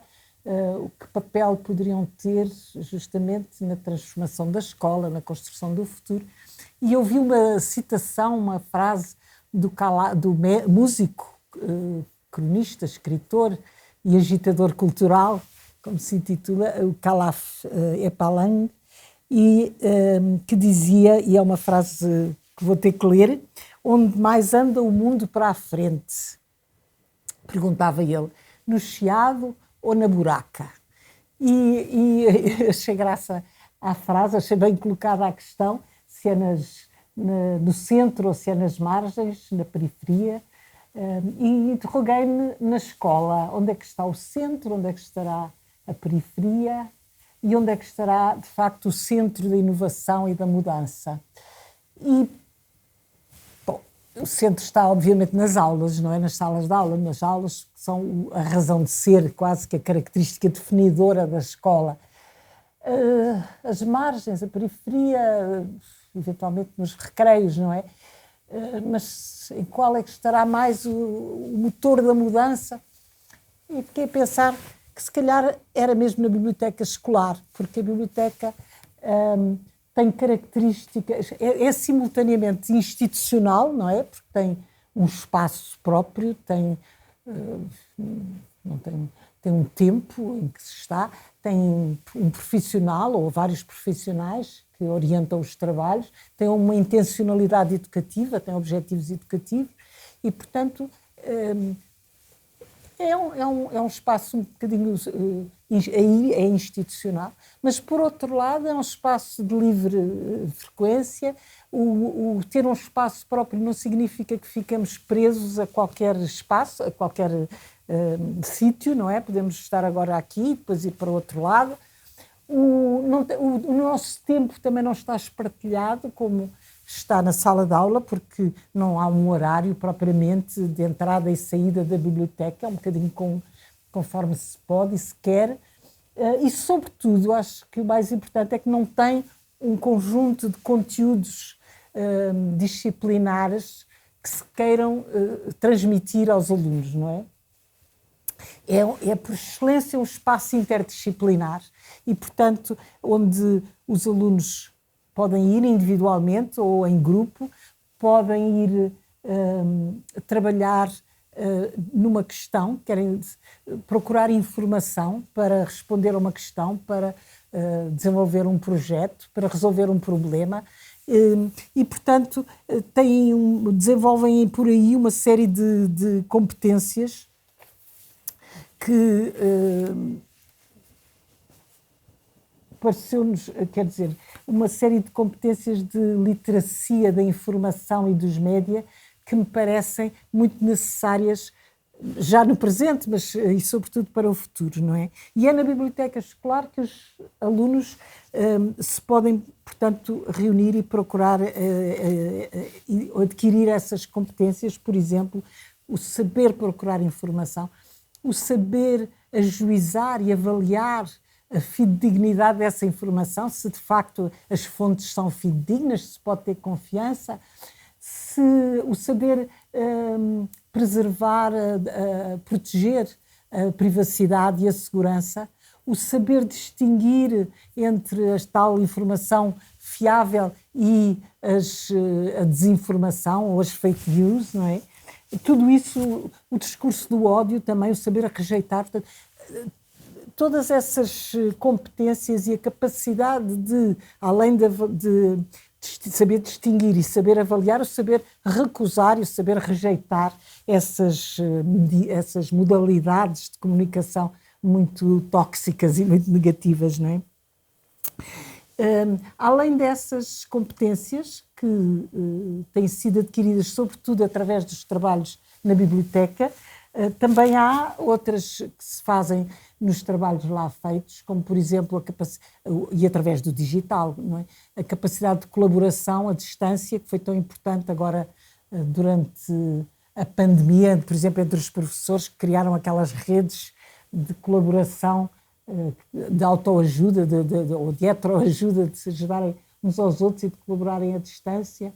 S5: que papel poderiam ter justamente na transformação da escola, na construção do futuro. E eu vi uma citação, uma frase do músico, cronista, escritor e agitador cultural, como se intitula, o Khalaf Epalang, e que dizia, e é uma frase que vou ter que ler: onde mais anda o mundo para a frente? Perguntava ele, no chiado ou na buraca? E achei graça à frase, achei bem colocada a questão, se é no centro ou se é nas margens, na periferia, e interroguei-me na escola, onde é que está o centro, onde é que estará a periferia e onde é que estará, de facto, o centro da inovação e da mudança. E, bom, o centro está, obviamente, nas aulas, não é? Nas salas de aula, nas aulas que são a razão de ser, quase que a característica definidora da escola. As margens, a periferia, eventualmente nos recreios, não é? Mas em qual é que estará mais o motor da mudança? E fiquei a pensar que se calhar era mesmo na biblioteca escolar, porque a biblioteca tem características, é simultaneamente institucional, não é? Porque tem um espaço próprio, tem um tempo em que se está, tem um profissional ou vários profissionais que orientam os trabalhos, tem uma intencionalidade educativa, tem objetivos educativos e, portanto, é um espaço um bocadinho aí é institucional, mas por outro lado é um espaço de livre frequência. O ter um espaço próprio não significa que ficamos presos a qualquer espaço, a qualquer sítio, não é? Podemos estar agora aqui e depois ir para o outro lado. O nosso tempo também não está espartilhado como está na sala de aula, porque não há um horário propriamente de entrada e saída da biblioteca, é um bocadinho conforme se pode e se quer. E, sobretudo, acho que o mais importante é que não tem um conjunto de conteúdos disciplinares que se queiram transmitir aos alunos, não é? é por excelência um espaço interdisciplinar e, portanto, onde os alunos podem ir individualmente ou em grupo, podem ir trabalhar numa questão, querem procurar informação para responder a uma questão, para desenvolver um projeto, para resolver um problema e portanto, desenvolvem por aí uma série de competências que pareceu-nos, quer dizer, uma série de competências de literacia da informação e dos média que me parecem muito necessárias já no presente, mas e sobretudo para o futuro, não é? E é na biblioteca escolar que os alunos se podem, portanto, reunir e procurar adquirir essas competências, por exemplo, o saber procurar informação, o saber ajuizar e avaliar a fidedignidade dessa informação, se de facto as fontes são fidedignas, se pode ter confiança, se o saber preservar, proteger a privacidade e a segurança, o saber distinguir entre a tal informação fiável e a desinformação ou as fake news, não é? Tudo isso, o discurso do ódio também, o saber a rejeitar, portanto, todas essas competências e a capacidade de, além de saber distinguir e saber avaliar, o saber recusar e o saber rejeitar essas modalidades de comunicação muito tóxicas e muito negativas, não é? Além dessas competências que têm sido adquiridas sobretudo através dos trabalhos na biblioteca, também há outras que se fazem nos trabalhos lá feitos, como por exemplo e através do digital, não é? A capacidade de colaboração à distância, que foi tão importante agora durante a pandemia, por exemplo, entre os professores que criaram aquelas redes de colaboração, de autoajuda ou de heteroajuda, de se ajudarem uns aos outros e de colaborarem à distância.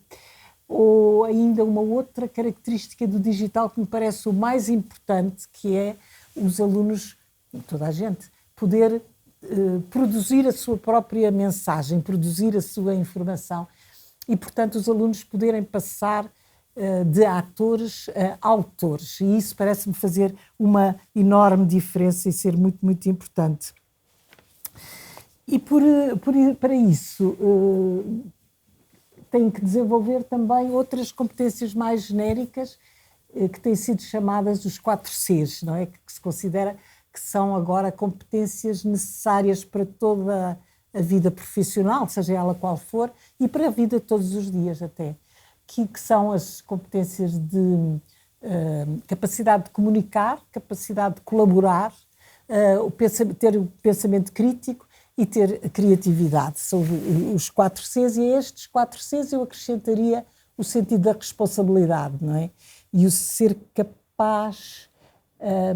S5: Ou ainda uma outra característica do digital que me parece o mais importante, que é os alunos, toda a gente, poder produzir a sua própria mensagem, produzir a sua informação e, portanto, os alunos poderem passar de atores a autores. E isso parece-me fazer uma enorme diferença e ser muito, muito importante. E para isso tem que desenvolver também outras competências mais genéricas que têm sido chamadas os 4 Cs, não é? Que se considera que são agora competências necessárias para toda a vida profissional, seja ela qual for, e para a vida todos os dias até, que são as competências de capacidade de comunicar, capacidade de colaborar, ter o pensamento crítico e ter criatividade. São os 4 Cs, e a estes 4 Cs eu acrescentaria o sentido da responsabilidade, não é? E o ser capaz,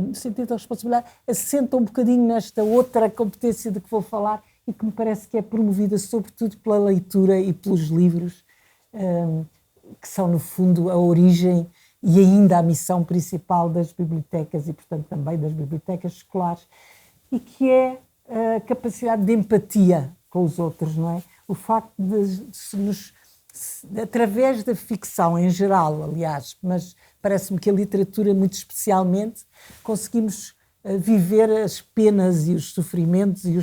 S5: o sentido da responsabilidade, assenta um bocadinho nesta outra competência de que vou falar e que me parece que é promovida sobretudo pela leitura e pelos livros, que são no fundo a origem e ainda a missão principal das bibliotecas e, portanto, também das bibliotecas escolares, e que é a capacidade de empatia com os outros, não é? O facto de através da ficção em geral, aliás, mas parece-me que a literatura muito especialmente, conseguimos viver as penas e os sofrimentos e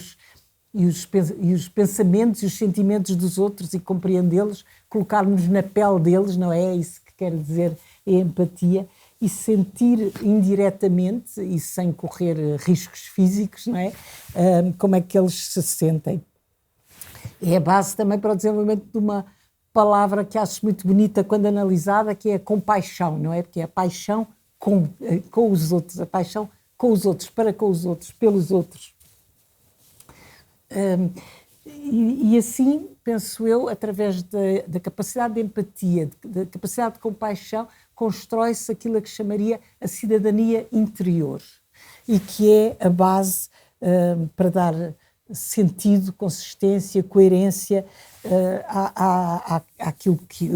S5: os pensamentos e os sentimentos dos outros e compreendê-los, colocar-nos na pele deles, não é? É isso que quer dizer a empatia, e sentir indiretamente e sem correr riscos físicos, não é? Como é que eles se sentem. É a base também para o desenvolvimento de uma palavra que acho muito bonita quando analisada, que é a compaixão, não é? Porque é a paixão com os outros, a paixão com os outros, para com os outros, pelos outros. E assim, penso eu, através da capacidade de empatia, da capacidade de compaixão, constrói-se aquilo a que chamaria a cidadania interior, e que é a base para dar sentido, consistência, coerência àquilo que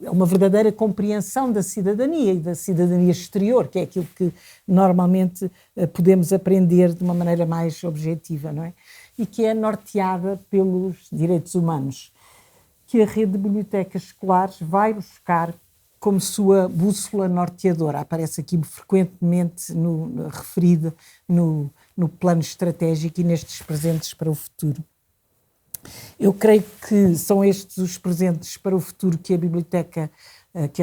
S5: é uma verdadeira compreensão da cidadania e da cidadania exterior, que é aquilo que normalmente podemos aprender de uma maneira mais objetiva, não é? E que é norteada pelos direitos humanos, que a rede de bibliotecas escolares vai buscar como sua bússola norteadora. Aparece aqui frequentemente referida no plano estratégico e nestes presentes para o futuro. Eu creio que são estes os presentes para o futuro que a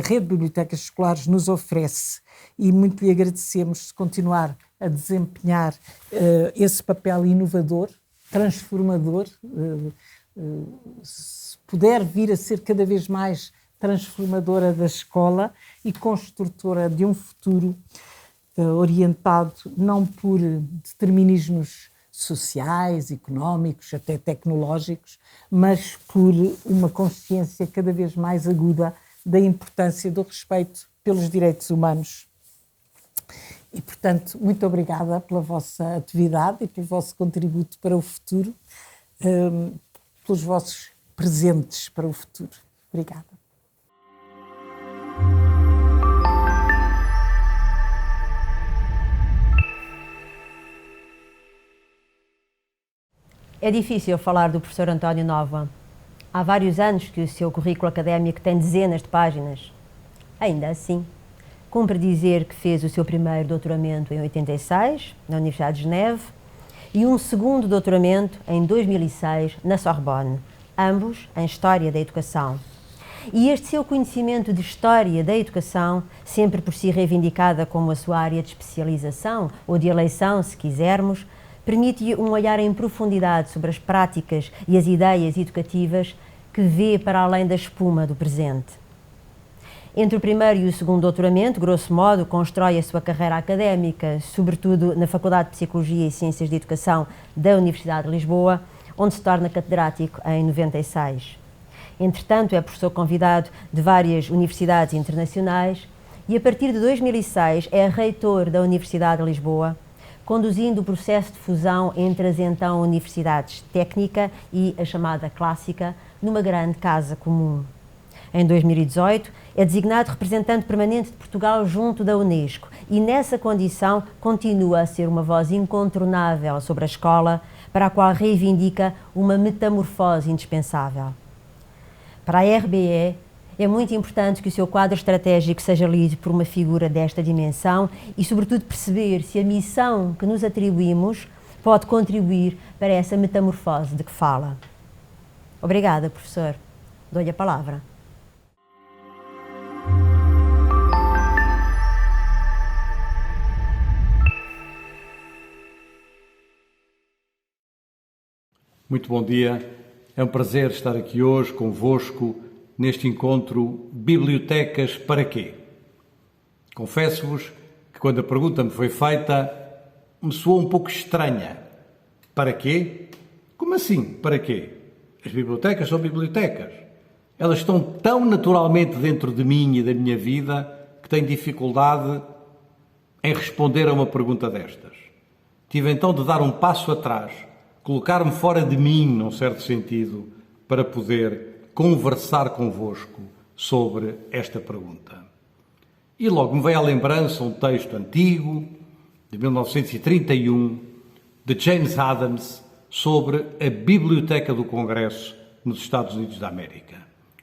S5: rede de bibliotecas escolares nos oferece, e muito lhe agradecemos se continuar a desempenhar esse papel inovador, transformador, se puder vir a ser cada vez mais transformadora da escola e construtora de um futuro orientado não por determinismos sociais, económicos, até tecnológicos, mas por uma consciência cada vez mais aguda da importância do respeito pelos direitos humanos. E, portanto, muito obrigada pela vossa atividade e pelo vosso contributo para o futuro, pelos vossos presentes para o futuro. Obrigada.
S1: É difícil falar do professor António Nova. Há vários anos que o seu currículo académico tem dezenas de páginas. Ainda assim, cumpre dizer que fez o seu primeiro doutoramento em 86, na Universidade de Geneve, e um segundo doutoramento em 2006, na Sorbonne, ambos em História da Educação. E este seu conhecimento de História da Educação, sempre por si reivindicada como a sua área de especialização, ou de eleição, se quisermos, permite um olhar em profundidade sobre as práticas e as ideias educativas que vê para além da espuma do presente. Entre o primeiro e o segundo doutoramento, grosso modo, constrói a sua carreira académica, sobretudo na Faculdade de Psicologia e Ciências de Educação da Universidade de Lisboa, onde se torna catedrático em 96. Entretanto, é professor convidado de várias universidades internacionais e, a partir de 2006, é reitor da Universidade de Lisboa, conduzindo o processo de fusão entre as então universidades técnica e a chamada clássica, numa grande casa comum. Em 2018, é designado representante permanente de Portugal junto da Unesco e, nessa condição, continua a ser uma voz incontornável sobre a escola, para a qual reivindica uma metamorfose indispensável. Para a RBE, é muito importante que o seu quadro estratégico seja lido por uma figura desta dimensão e, sobretudo, perceber se a missão que nos atribuímos pode contribuir para essa metamorfose de que fala. Obrigada, professor. Dou-lhe a palavra.
S6: Muito bom dia. É um prazer estar aqui hoje convosco neste encontro Bibliotecas para quê? Confesso-vos que quando a pergunta me foi feita me soou um pouco estranha. Para quê? Como assim, para quê? As bibliotecas são bibliotecas. Elas estão tão naturalmente dentro de mim e da minha vida que tenho dificuldade em responder a uma pergunta destas. Tive então de dar um passo atrás, colocar-me fora de mim, num certo sentido, para poder conversar convosco sobre esta pergunta. E logo me veio à lembrança um texto antigo, de 1931, de James Adams, sobre a Biblioteca do Congresso nos Estados Unidos da América.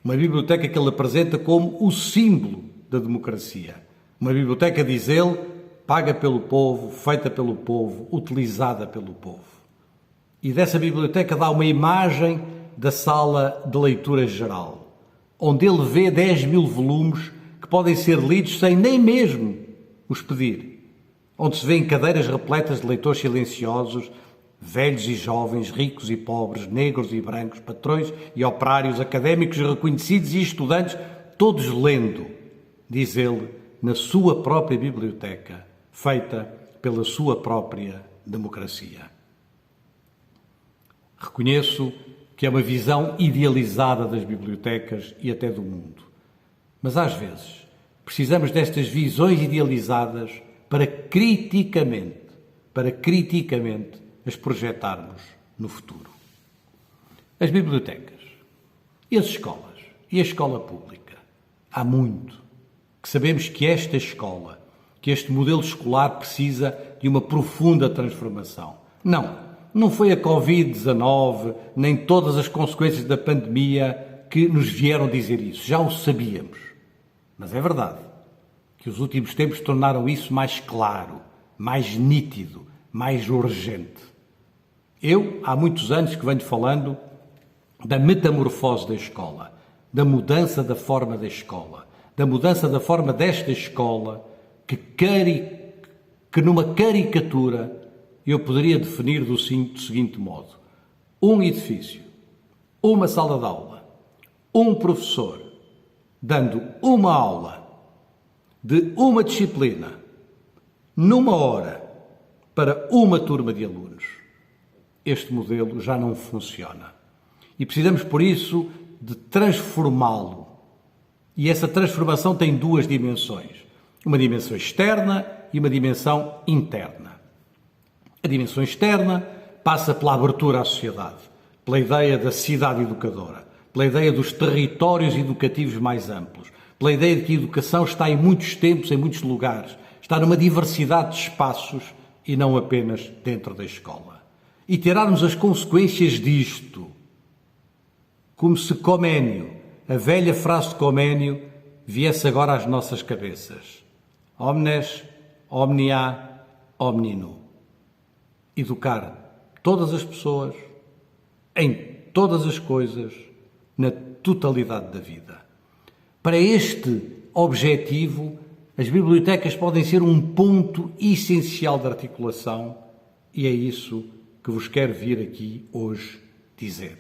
S6: Uma biblioteca que ele apresenta como o símbolo da democracia. Uma biblioteca, diz ele, paga pelo povo, feita pelo povo, utilizada pelo povo. E dessa biblioteca dá uma imagem da sala de leitura geral, onde ele vê 10.000 volumes que podem ser lidos sem nem mesmo os pedir, onde se vêem cadeiras repletas de leitores silenciosos, velhos e jovens, ricos e pobres, negros e brancos, patrões e operários, académicos reconhecidos e estudantes, todos lendo, diz ele, na sua própria biblioteca, feita pela sua própria democracia. Reconheço que é uma visão idealizada das bibliotecas e até do mundo. Mas às vezes precisamos destas visões idealizadas para criticamente as projetarmos no futuro. As bibliotecas e as escolas e a escola pública. Há muito que sabemos que esta escola, que este modelo escolar precisa de uma profunda transformação. Não foi a Covid-19, nem todas as consequências da pandemia que nos vieram dizer isso. Já o sabíamos. Mas é verdade que os últimos tempos tornaram isso mais claro, mais nítido, mais urgente. Eu, há muitos anos que venho falando da metamorfose da escola, da mudança da forma da escola, da mudança da forma desta escola que numa caricatura eu poderia definir do seguinte modo: um edifício, uma sala de aula, um professor dando uma aula de uma disciplina numa hora para uma turma de alunos. Este modelo já não funciona. E precisamos, por isso, de transformá-lo. E essa transformação tem duas dimensões. Uma dimensão externa e uma dimensão interna. A dimensão externa passa pela abertura à sociedade, pela ideia da cidade educadora, pela ideia dos territórios educativos mais amplos, pela ideia de que a educação está em muitos tempos, em muitos lugares, está numa diversidade de espaços e não apenas dentro da escola. E tirarmos as consequências disto, como se Coménio, a velha frase de Coménio, viesse agora às nossas cabeças. Omnes, omnia, omnino. Educar todas as pessoas, em todas as coisas, na totalidade da vida. Para este objetivo, as bibliotecas podem ser um ponto essencial de articulação e é isso que vos quero vir aqui hoje dizer.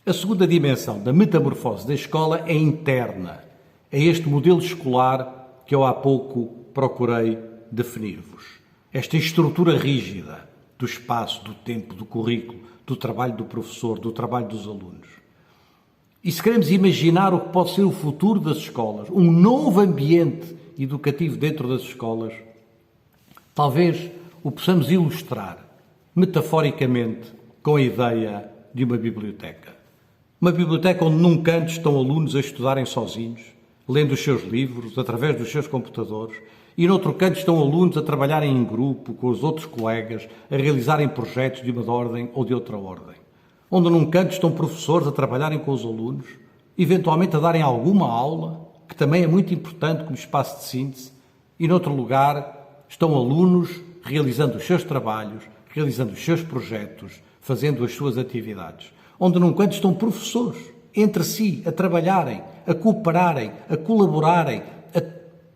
S6: A segunda dimensão da metamorfose da escola é interna. É este modelo escolar que eu há pouco procurei definir-vos. Esta estrutura rígida do espaço, do tempo, do currículo, do trabalho do professor, do trabalho dos alunos. E se queremos imaginar o que pode ser o futuro das escolas, um novo ambiente educativo dentro das escolas, talvez o possamos ilustrar metaforicamente com a ideia de uma biblioteca. Uma biblioteca onde num canto estão alunos a estudarem sozinhos, lendo os seus livros, através dos seus computadores, e noutro canto estão alunos a trabalharem em grupo, com os outros colegas, a realizarem projetos de uma ordem ou de outra ordem. Onde num canto estão professores a trabalharem com os alunos, eventualmente a darem alguma aula, que também é muito importante como espaço de síntese, e noutro lugar estão alunos realizando os seus trabalhos, realizando os seus projetos, fazendo as suas atividades. Onde num canto estão professores, entre si, a trabalharem, a cooperarem, a colaborarem, a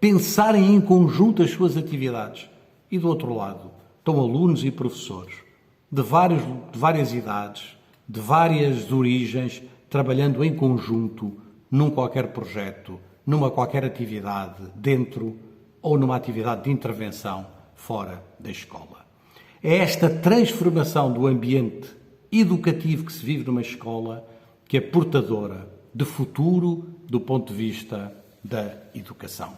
S6: pensarem em conjunto as suas atividades. E do outro lado estão alunos e professores de várias idades, de várias origens, trabalhando em conjunto num qualquer projeto, numa qualquer atividade dentro ou numa atividade de intervenção fora da escola. É esta transformação do ambiente educativo que se vive numa escola que é portadora de futuro do ponto de vista da educação.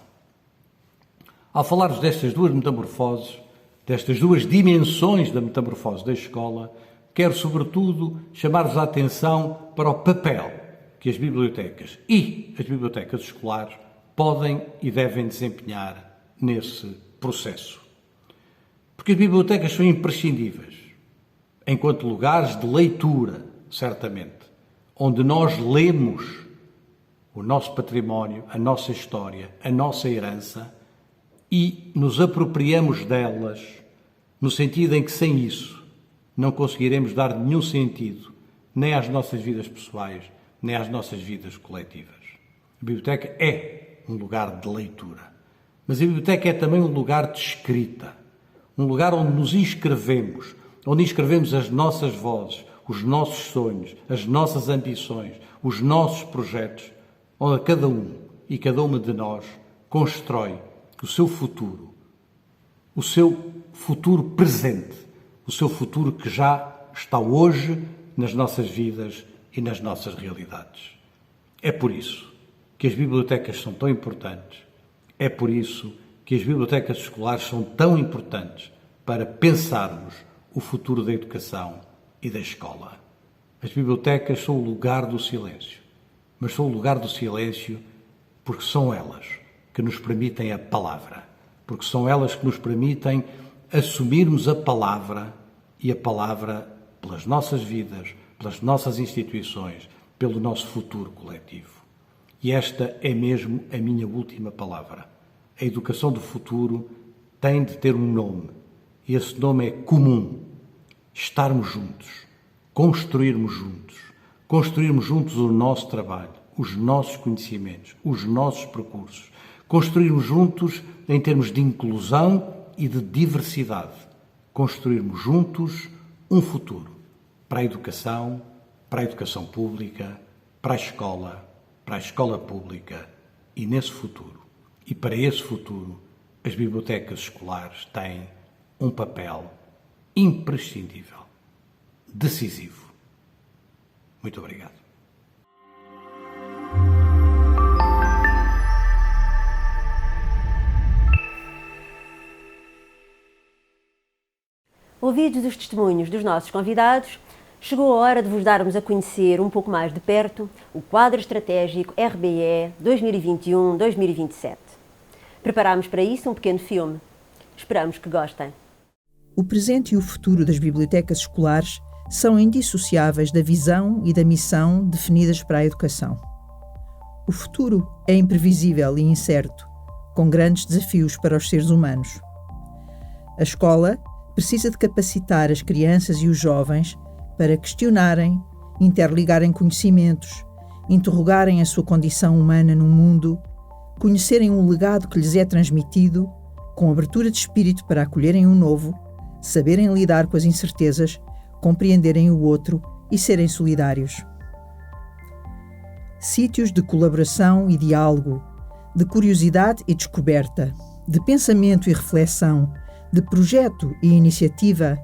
S6: Ao falar-vos destas duas metamorfoses, destas duas dimensões da metamorfose da escola, quero, sobretudo, chamar-vos a atenção para o papel que as bibliotecas e as bibliotecas escolares podem e devem desempenhar nesse processo. Porque as bibliotecas são imprescindíveis, enquanto lugares de leitura, certamente, onde nós lemos o nosso património, a nossa história, a nossa herança e nos apropriamos delas, no sentido em que sem isso não conseguiremos dar nenhum sentido nem às nossas vidas pessoais, nem às nossas vidas coletivas. A biblioteca é um lugar de leitura, mas a biblioteca é também um lugar de escrita, um lugar onde nos inscrevemos, onde inscrevemos as nossas vozes, os nossos sonhos, as nossas ambições, os nossos projetos, onde cada um e cada uma de nós constrói o seu futuro presente, o seu futuro que já está hoje nas nossas vidas e nas nossas realidades. É por isso que as bibliotecas são tão importantes, é por isso que as bibliotecas escolares são tão importantes para pensarmos o futuro da educação e da escola. As bibliotecas são o lugar do silêncio, mas são o lugar do silêncio porque são elas que nos permitem a palavra, porque são elas que nos permitem assumirmos a palavra e a palavra pelas nossas vidas, pelas nossas instituições, pelo nosso futuro coletivo. E esta é mesmo a minha última palavra. A educação do futuro tem de ter um nome, e esse nome é comum. Estarmos juntos, construirmos juntos o nosso trabalho, os nossos conhecimentos, os nossos percursos, construirmos juntos em termos de inclusão e de diversidade, construirmos juntos um futuro para a educação pública, para a escola pública, e nesse futuro, e para esse futuro, as bibliotecas escolares têm um papel imprescindível, decisivo. Muito obrigado.
S1: Ouvidos os testemunhos dos nossos convidados, chegou a hora de vos darmos a conhecer um pouco mais de perto o quadro estratégico RBE 2021-2027. Preparámos para isso um pequeno filme. Esperamos que gostem.
S7: O presente e o futuro das bibliotecas escolares são indissociáveis da visão e da missão definidas para a educação. O futuro é imprevisível e incerto, com grandes desafios para os seres humanos. A escola precisa de capacitar as crianças e os jovens para questionarem, interligarem conhecimentos, interrogarem a sua condição humana no mundo, conhecerem o legado que lhes é transmitido, com abertura de espírito para acolherem o novo, saberem lidar com as incertezas, compreenderem o outro e serem solidários. Sítios de colaboração e diálogo, de curiosidade e descoberta, de pensamento e reflexão, de projeto e iniciativa,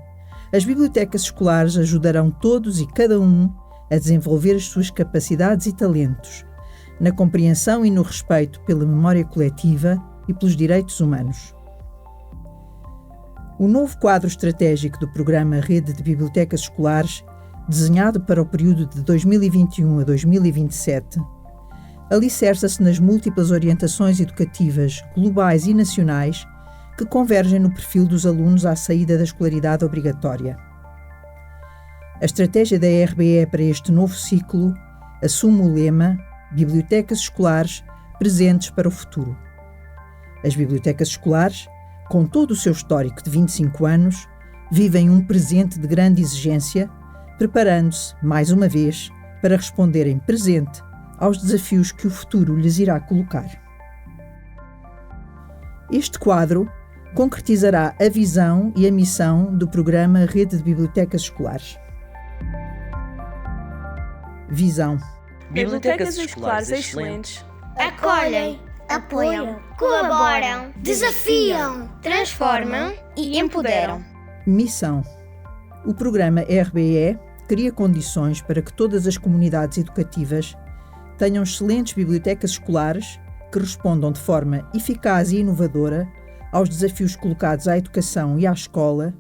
S7: as bibliotecas escolares ajudarão todos e cada um a desenvolver as suas capacidades e talentos, na compreensão e no respeito pela memória coletiva e pelos direitos humanos. O novo quadro estratégico do programa Rede de Bibliotecas Escolares, desenhado para o período de 2021 a 2027, alicerça-se nas múltiplas orientações educativas globais e nacionais que convergem no perfil dos alunos à saída da escolaridade obrigatória. A estratégia da RBE para este novo ciclo assume o lema Bibliotecas Escolares presentes para o futuro. As bibliotecas escolares, com todo o seu histórico de 25 anos, vivem um presente de grande exigência, preparando-se, mais uma vez, para responderem presente aos desafios que o futuro lhes irá colocar. Este quadro concretizará a visão e a missão do programa Rede de Bibliotecas Escolares. Visão.
S8: Bibliotecas escolares excelentes
S9: acolhem, apoiam, colaboram, desafiam, transformam e empoderam.
S7: Missão. O programa RBE cria condições para que todas as comunidades educativas tenham excelentes bibliotecas escolares que respondam de forma eficaz e inovadora aos desafios colocados à educação e à escola,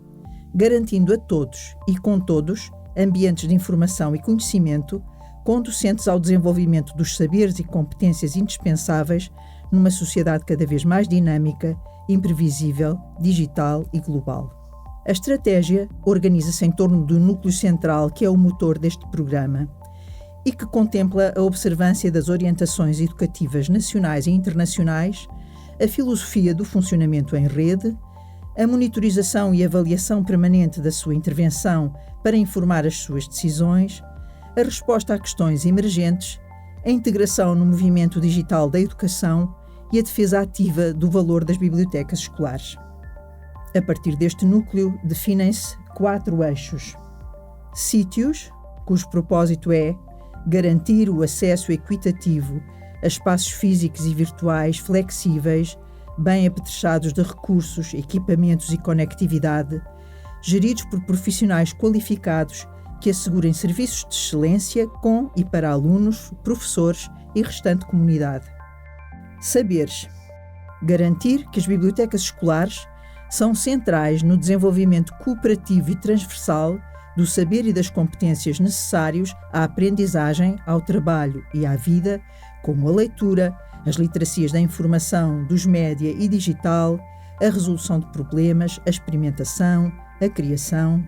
S7: garantindo a todos e com todos ambientes de informação e conhecimento conducentes ao desenvolvimento dos saberes e competências indispensáveis numa sociedade cada vez mais dinâmica, imprevisível, digital e global. A estratégia organiza-se em torno do núcleo central que é o motor deste programa e que contempla a observância das orientações educativas nacionais e internacionais, a filosofia do funcionamento em rede, a monitorização e avaliação permanente da sua intervenção para informar as suas decisões, a resposta a questões emergentes, a integração no movimento digital da educação e a defesa ativa do valor das bibliotecas escolares. A partir deste núcleo, definem-se 4 eixos. Sítios, cujo propósito é garantir o acesso equitativo a espaços físicos e virtuais flexíveis, bem apetrechados de recursos, equipamentos e conectividade, geridos por profissionais qualificados que assegurem serviços de excelência com e para alunos, professores e restante comunidade. Saberes. Garantir que as bibliotecas escolares são centrais no desenvolvimento cooperativo e transversal do saber e das competências necessários à aprendizagem, ao trabalho e à vida, como a leitura, as literacias da informação, dos média e digital, a resolução de problemas, a experimentação, a criação.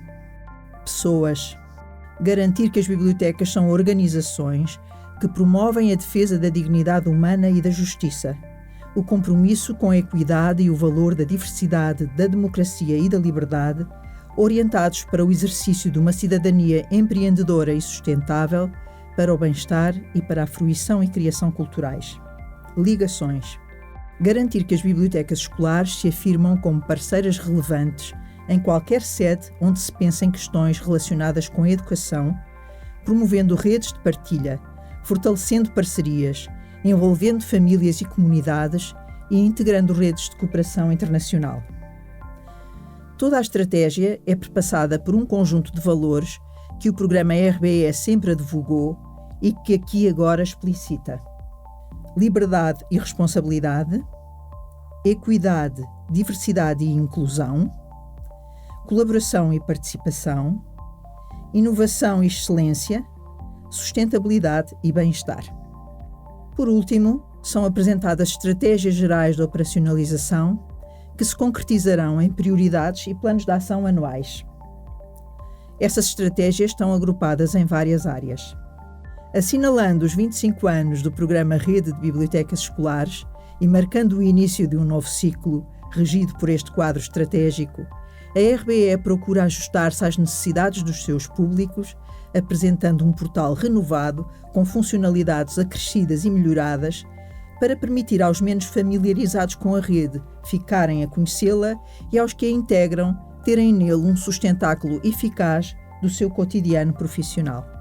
S7: Pessoas. Garantir que as bibliotecas são organizações que promovem a defesa da dignidade humana e da justiça, o compromisso com a equidade e o valor da diversidade, da democracia e da liberdade, orientados para o exercício de uma cidadania empreendedora e sustentável, para o bem-estar e para a fruição e criação culturais. Ligações. Garantir que as bibliotecas escolares se afirmam como parceiras relevantes em qualquer sede onde se pensa em questões relacionadas com a educação, promovendo redes de partilha, fortalecendo parcerias, envolvendo famílias e comunidades e integrando redes de cooperação internacional. Toda a estratégia é perpassada por um conjunto de valores que o programa RBE sempre advogou e que aqui agora explicita: liberdade e responsabilidade, equidade, diversidade e inclusão, colaboração e participação, inovação e excelência, sustentabilidade e bem-estar. Por último, são apresentadas estratégias gerais de operacionalização que se concretizarão em prioridades e planos de ação anuais. Essas estratégias estão agrupadas em várias áreas. Assinalando os 25 anos do programa Rede de Bibliotecas Escolares e marcando o início de um novo ciclo, regido por este quadro estratégico, a RBE procura ajustar-se às necessidades dos seus públicos, apresentando um portal renovado, com funcionalidades acrescidas e melhoradas, para permitir aos menos familiarizados com a rede ficarem a conhecê-la e aos que a integram terem nele um sustentáculo eficaz do seu cotidiano profissional.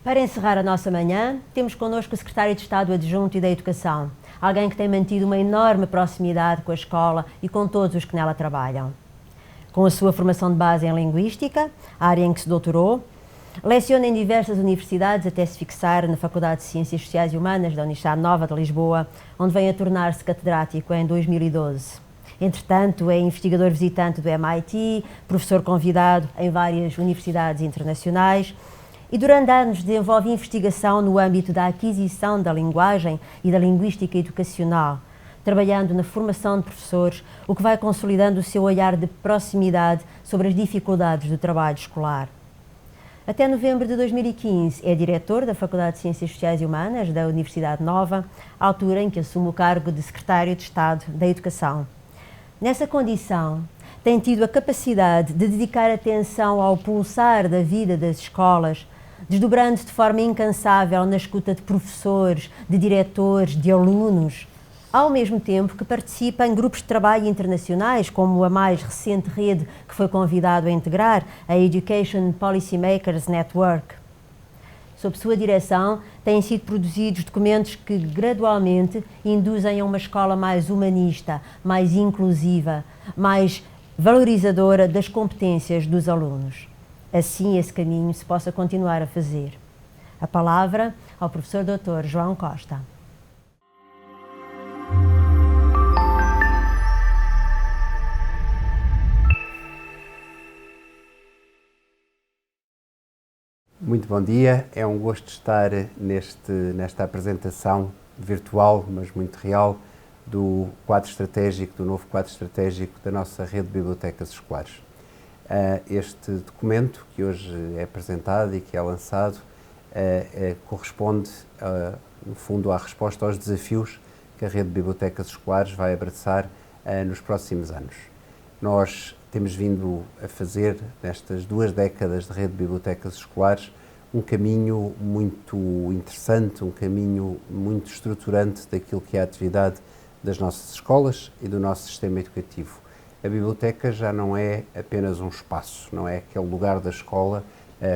S1: Para encerrar a nossa manhã, temos connosco o Secretário de Estado Adjunto e da Educação, alguém que tem mantido uma enorme proximidade com a escola e com todos os que nela trabalham. Com a sua formação de base em Linguística, a área em que se doutorou, leciona em diversas universidades até se fixar na Faculdade de Ciências Sociais e Humanas da Universidade Nova de Lisboa, onde vem a tornar-se catedrático em 2012. Entretanto, é investigador visitante do MIT, professor convidado em várias universidades internacionais, e durante anos desenvolve investigação no âmbito da aquisição da linguagem e da linguística educacional, trabalhando na formação de professores, o que vai consolidando o seu olhar de proximidade sobre as dificuldades do trabalho escolar. Até novembro de 2015 é diretor da Faculdade de Ciências Sociais e Humanas da Universidade Nova, altura em que assume o cargo de Secretário de Estado da Educação. Nessa condição, tem tido a capacidade de dedicar atenção ao pulsar da vida das escolas, desdobrando-se de forma incansável na escuta de professores, de diretores, de alunos, ao mesmo tempo que participa em grupos de trabalho internacionais, como a mais recente rede que foi convidado a integrar, a Education Policymakers Network. Sob sua direção, têm sido produzidos documentos que gradualmente induzem a uma escola mais humanista, mais inclusiva, mais valorizadora das competências dos alunos. Assim, esse caminho se possa continuar a fazer. A palavra ao professor Dr. João Costa.
S10: Muito bom dia, é um gosto estar nesta apresentação virtual, mas muito real, do quadro estratégico, do novo quadro estratégico da nossa rede de bibliotecas escolares. Este documento que hoje é apresentado e que é lançado corresponde, no fundo, à resposta aos desafios que a rede de bibliotecas escolares vai abraçar nos próximos anos. Nós temos vindo a fazer, nestas 2 décadas de rede de bibliotecas escolares, um caminho muito interessante, um caminho muito estruturante daquilo que é a atividade das nossas escolas e do nosso sistema educativo. A biblioteca já não é apenas um espaço, não é aquele lugar da escola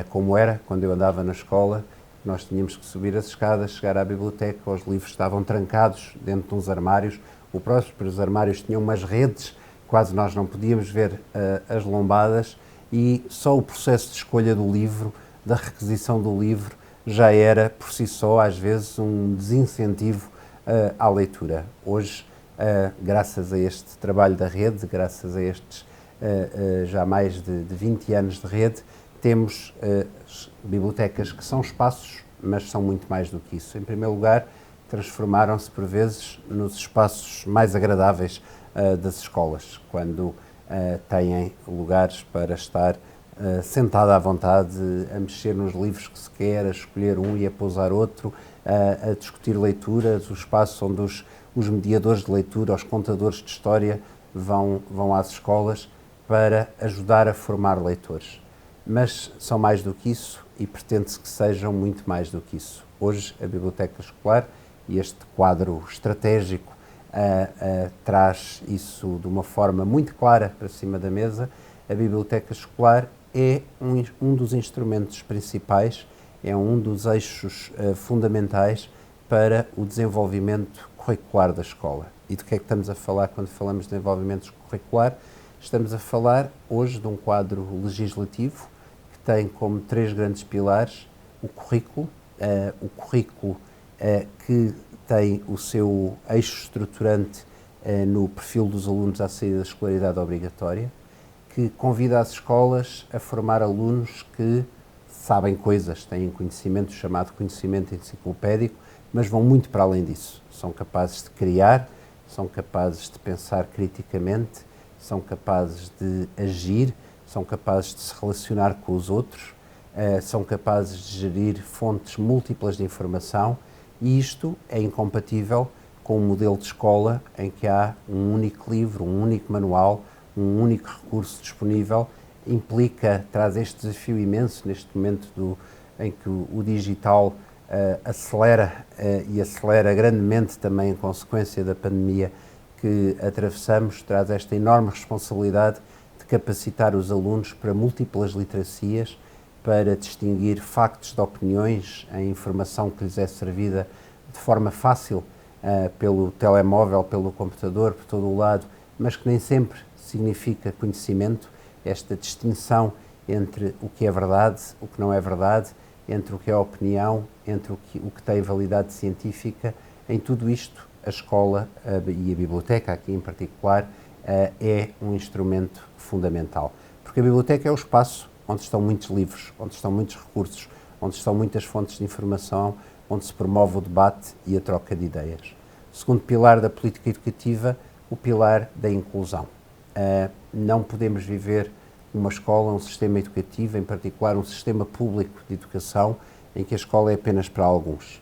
S10: como era quando eu andava na escola. Nós tínhamos que subir as escadas, chegar à biblioteca, os livros estavam trancados dentro de uns armários, os próprios armários tinham umas redes, quase nós não podíamos ver as lombadas, e só o processo de escolha do livro, da requisição do livro, já era por si só, às vezes, um desincentivo à leitura. Hoje, graças a este trabalho da rede, graças a estes já mais de 20 anos de rede, temos bibliotecas que são espaços, mas são muito mais do que isso. Em primeiro lugar, transformaram-se por vezes nos espaços mais agradáveis das escolas, quando têm lugares para estar sentado à vontade, a mexer nos livros que se quer, a escolher um e a pousar outro, a discutir leituras, o espaço onde os mediadores de leitura, os contadores de história vão às escolas para ajudar a formar leitores. Mas são mais do que isso e pretende-se que sejam muito mais do que isso. Hoje, a biblioteca escolar e este quadro estratégico traz isso de uma forma muito clara para cima da mesa. A biblioteca escolar é um dos instrumentos principais, é um dos eixos fundamentais para o desenvolvimento curricular da escola. E do que é que estamos a falar quando falamos de desenvolvimento curricular? Estamos a falar hoje de um quadro legislativo que tem como 3 grandes pilares o currículo que tem o seu eixo estruturante no perfil dos alunos à saída da escolaridade obrigatória, que convida as escolas a formar alunos que sabem coisas, têm conhecimento chamado conhecimento enciclopédico, mas vão muito para além disso. São capazes de criar, são capazes de pensar criticamente, são capazes de agir, são capazes de se relacionar com os outros, são capazes de gerir fontes múltiplas de informação, e isto é incompatível com um modelo de escola em que há um único livro, um único manual, um único recurso disponível. Traz este desafio imenso neste momento em que o digital acelera e acelera grandemente também em consequência da pandemia que atravessamos, traz esta enorme responsabilidade de capacitar os alunos para múltiplas literacias, para distinguir factos de opiniões, a informação que lhes é servida de forma fácil pelo telemóvel, pelo computador, por todo o lado, mas que nem sempre significa conhecimento. Esta distinção entre o que é verdade, o que não é verdade, entre o que é opinião, entre o que tem validade científica, em tudo isto a escola e a biblioteca, aqui em particular, é um instrumento fundamental. Porque a biblioteca é o espaço onde estão muitos livros, onde estão muitos recursos, onde estão muitas fontes de informação, onde se promove o debate e a troca de ideias. O segundo pilar da política educativa, o pilar da inclusão. Não podemos viver uma escola, um sistema educativo, em particular um sistema público de educação, em que a escola é apenas para alguns.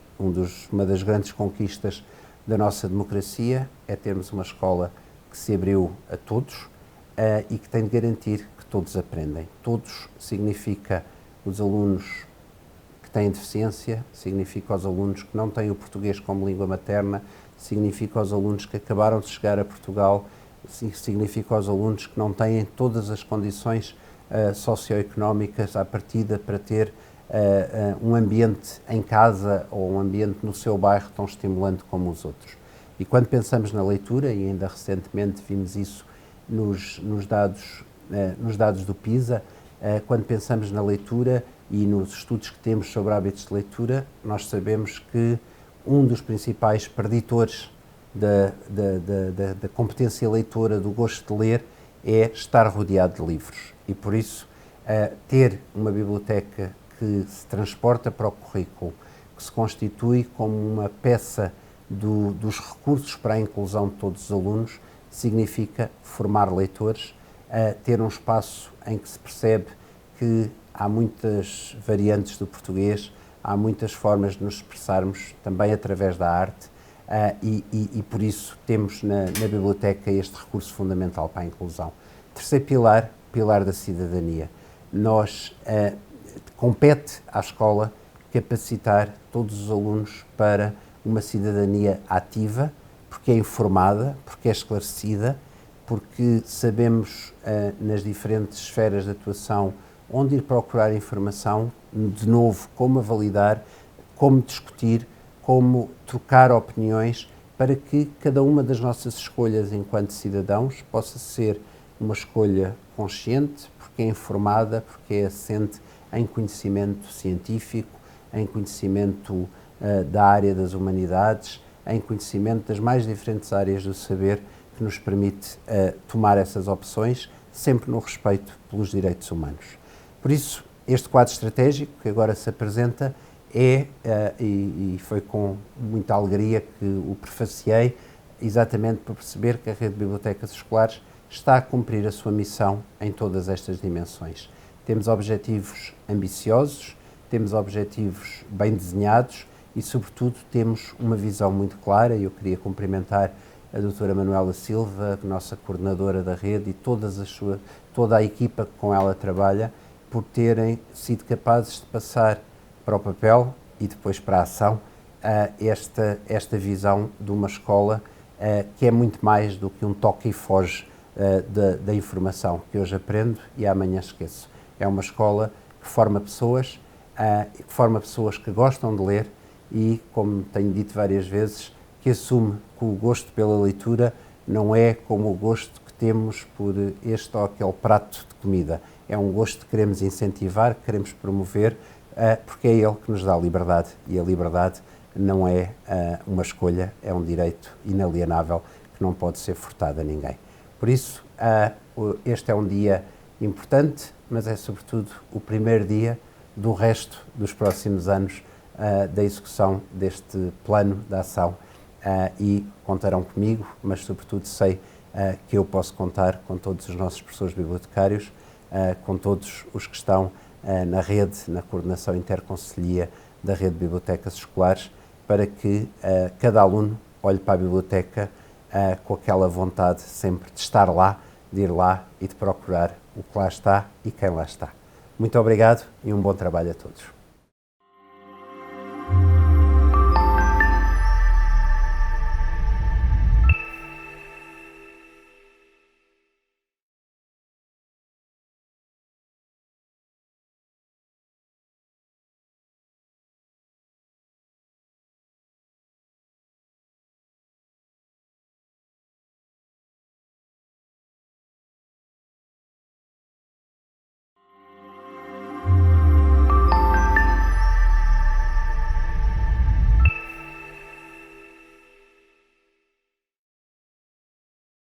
S10: Uma das grandes conquistas da nossa democracia é termos uma escola que se abriu a todos e que tem de garantir que todos aprendem. Todos significa os alunos que têm deficiência, significa os alunos que não têm o português como língua materna, significa os alunos que acabaram de chegar a Portugal, significa aos alunos que não têm todas as condições socioeconómicas à partida para ter um ambiente em casa ou um ambiente no seu bairro tão estimulante como os outros. E quando pensamos na leitura, e ainda recentemente vimos isso nos dados do PISA, quando pensamos na leitura e nos estudos que temos sobre hábitos de leitura, nós sabemos que um dos principais preditores da competência leitora, do gosto de ler, é estar rodeado de livros. E por isso, ter uma biblioteca que se transporta para o currículo, que se constitui como uma peça dos recursos para a inclusão de todos os alunos significa formar leitores, ter um espaço em que se percebe que há muitas variantes do português, há muitas formas de nos expressarmos também através da arte e por isso temos na biblioteca este recurso fundamental para a inclusão. Terceiro pilar da cidadania. Compete à escola capacitar todos os alunos para uma cidadania ativa, porque é informada, porque é esclarecida, porque sabemos nas diferentes esferas de atuação onde ir procurar informação, de novo, como a validar, como discutir, como trocar opiniões, para que cada uma das nossas escolhas enquanto cidadãos possa ser uma escolha consciente, porque é informada, porque é assente em conhecimento científico, em conhecimento da área das humanidades, em conhecimento das mais diferentes áreas do saber, que nos permite tomar essas opções, sempre no respeito pelos direitos humanos. Por isso, este quadro estratégico que agora se apresenta e foi com muita alegria que o prefaciei, exatamente para perceber que a Rede de Bibliotecas Escolares está a cumprir a sua missão em todas estas dimensões. Temos objetivos ambiciosos, temos objetivos bem desenhados e, sobretudo, temos uma visão muito clara, e eu queria cumprimentar a doutora Manuela Silva, nossa coordenadora da rede, e toda a equipa que com ela trabalha, por terem sido capazes de passar para o papel e depois para a ação esta visão de uma escola que é muito mais do que um toque e foge da informação que hoje aprendo e amanhã esqueço. É uma escola que forma pessoas que gostam de ler e, como tenho dito várias vezes, que assume que o gosto pela leitura não é como o gosto que temos por este ou aquele prato de comida. É um gosto que queremos incentivar, que queremos promover, porque é ele que nos dá liberdade, e a liberdade não é uma escolha, é um direito inalienável que não pode ser furtado a ninguém. Por isso, este é um dia importante, mas é sobretudo o primeiro dia do resto dos próximos anos da execução deste plano de ação e contarão comigo, mas sobretudo sei que eu posso contar com todos os nossos professores bibliotecários, com todos os que estão na rede, na coordenação interconselhia da Rede de Bibliotecas Escolares, para que cada aluno olhe para a biblioteca com aquela vontade sempre de estar lá, de ir lá e de procurar o que lá está e quem lá está. Muito obrigado e um bom trabalho a todos.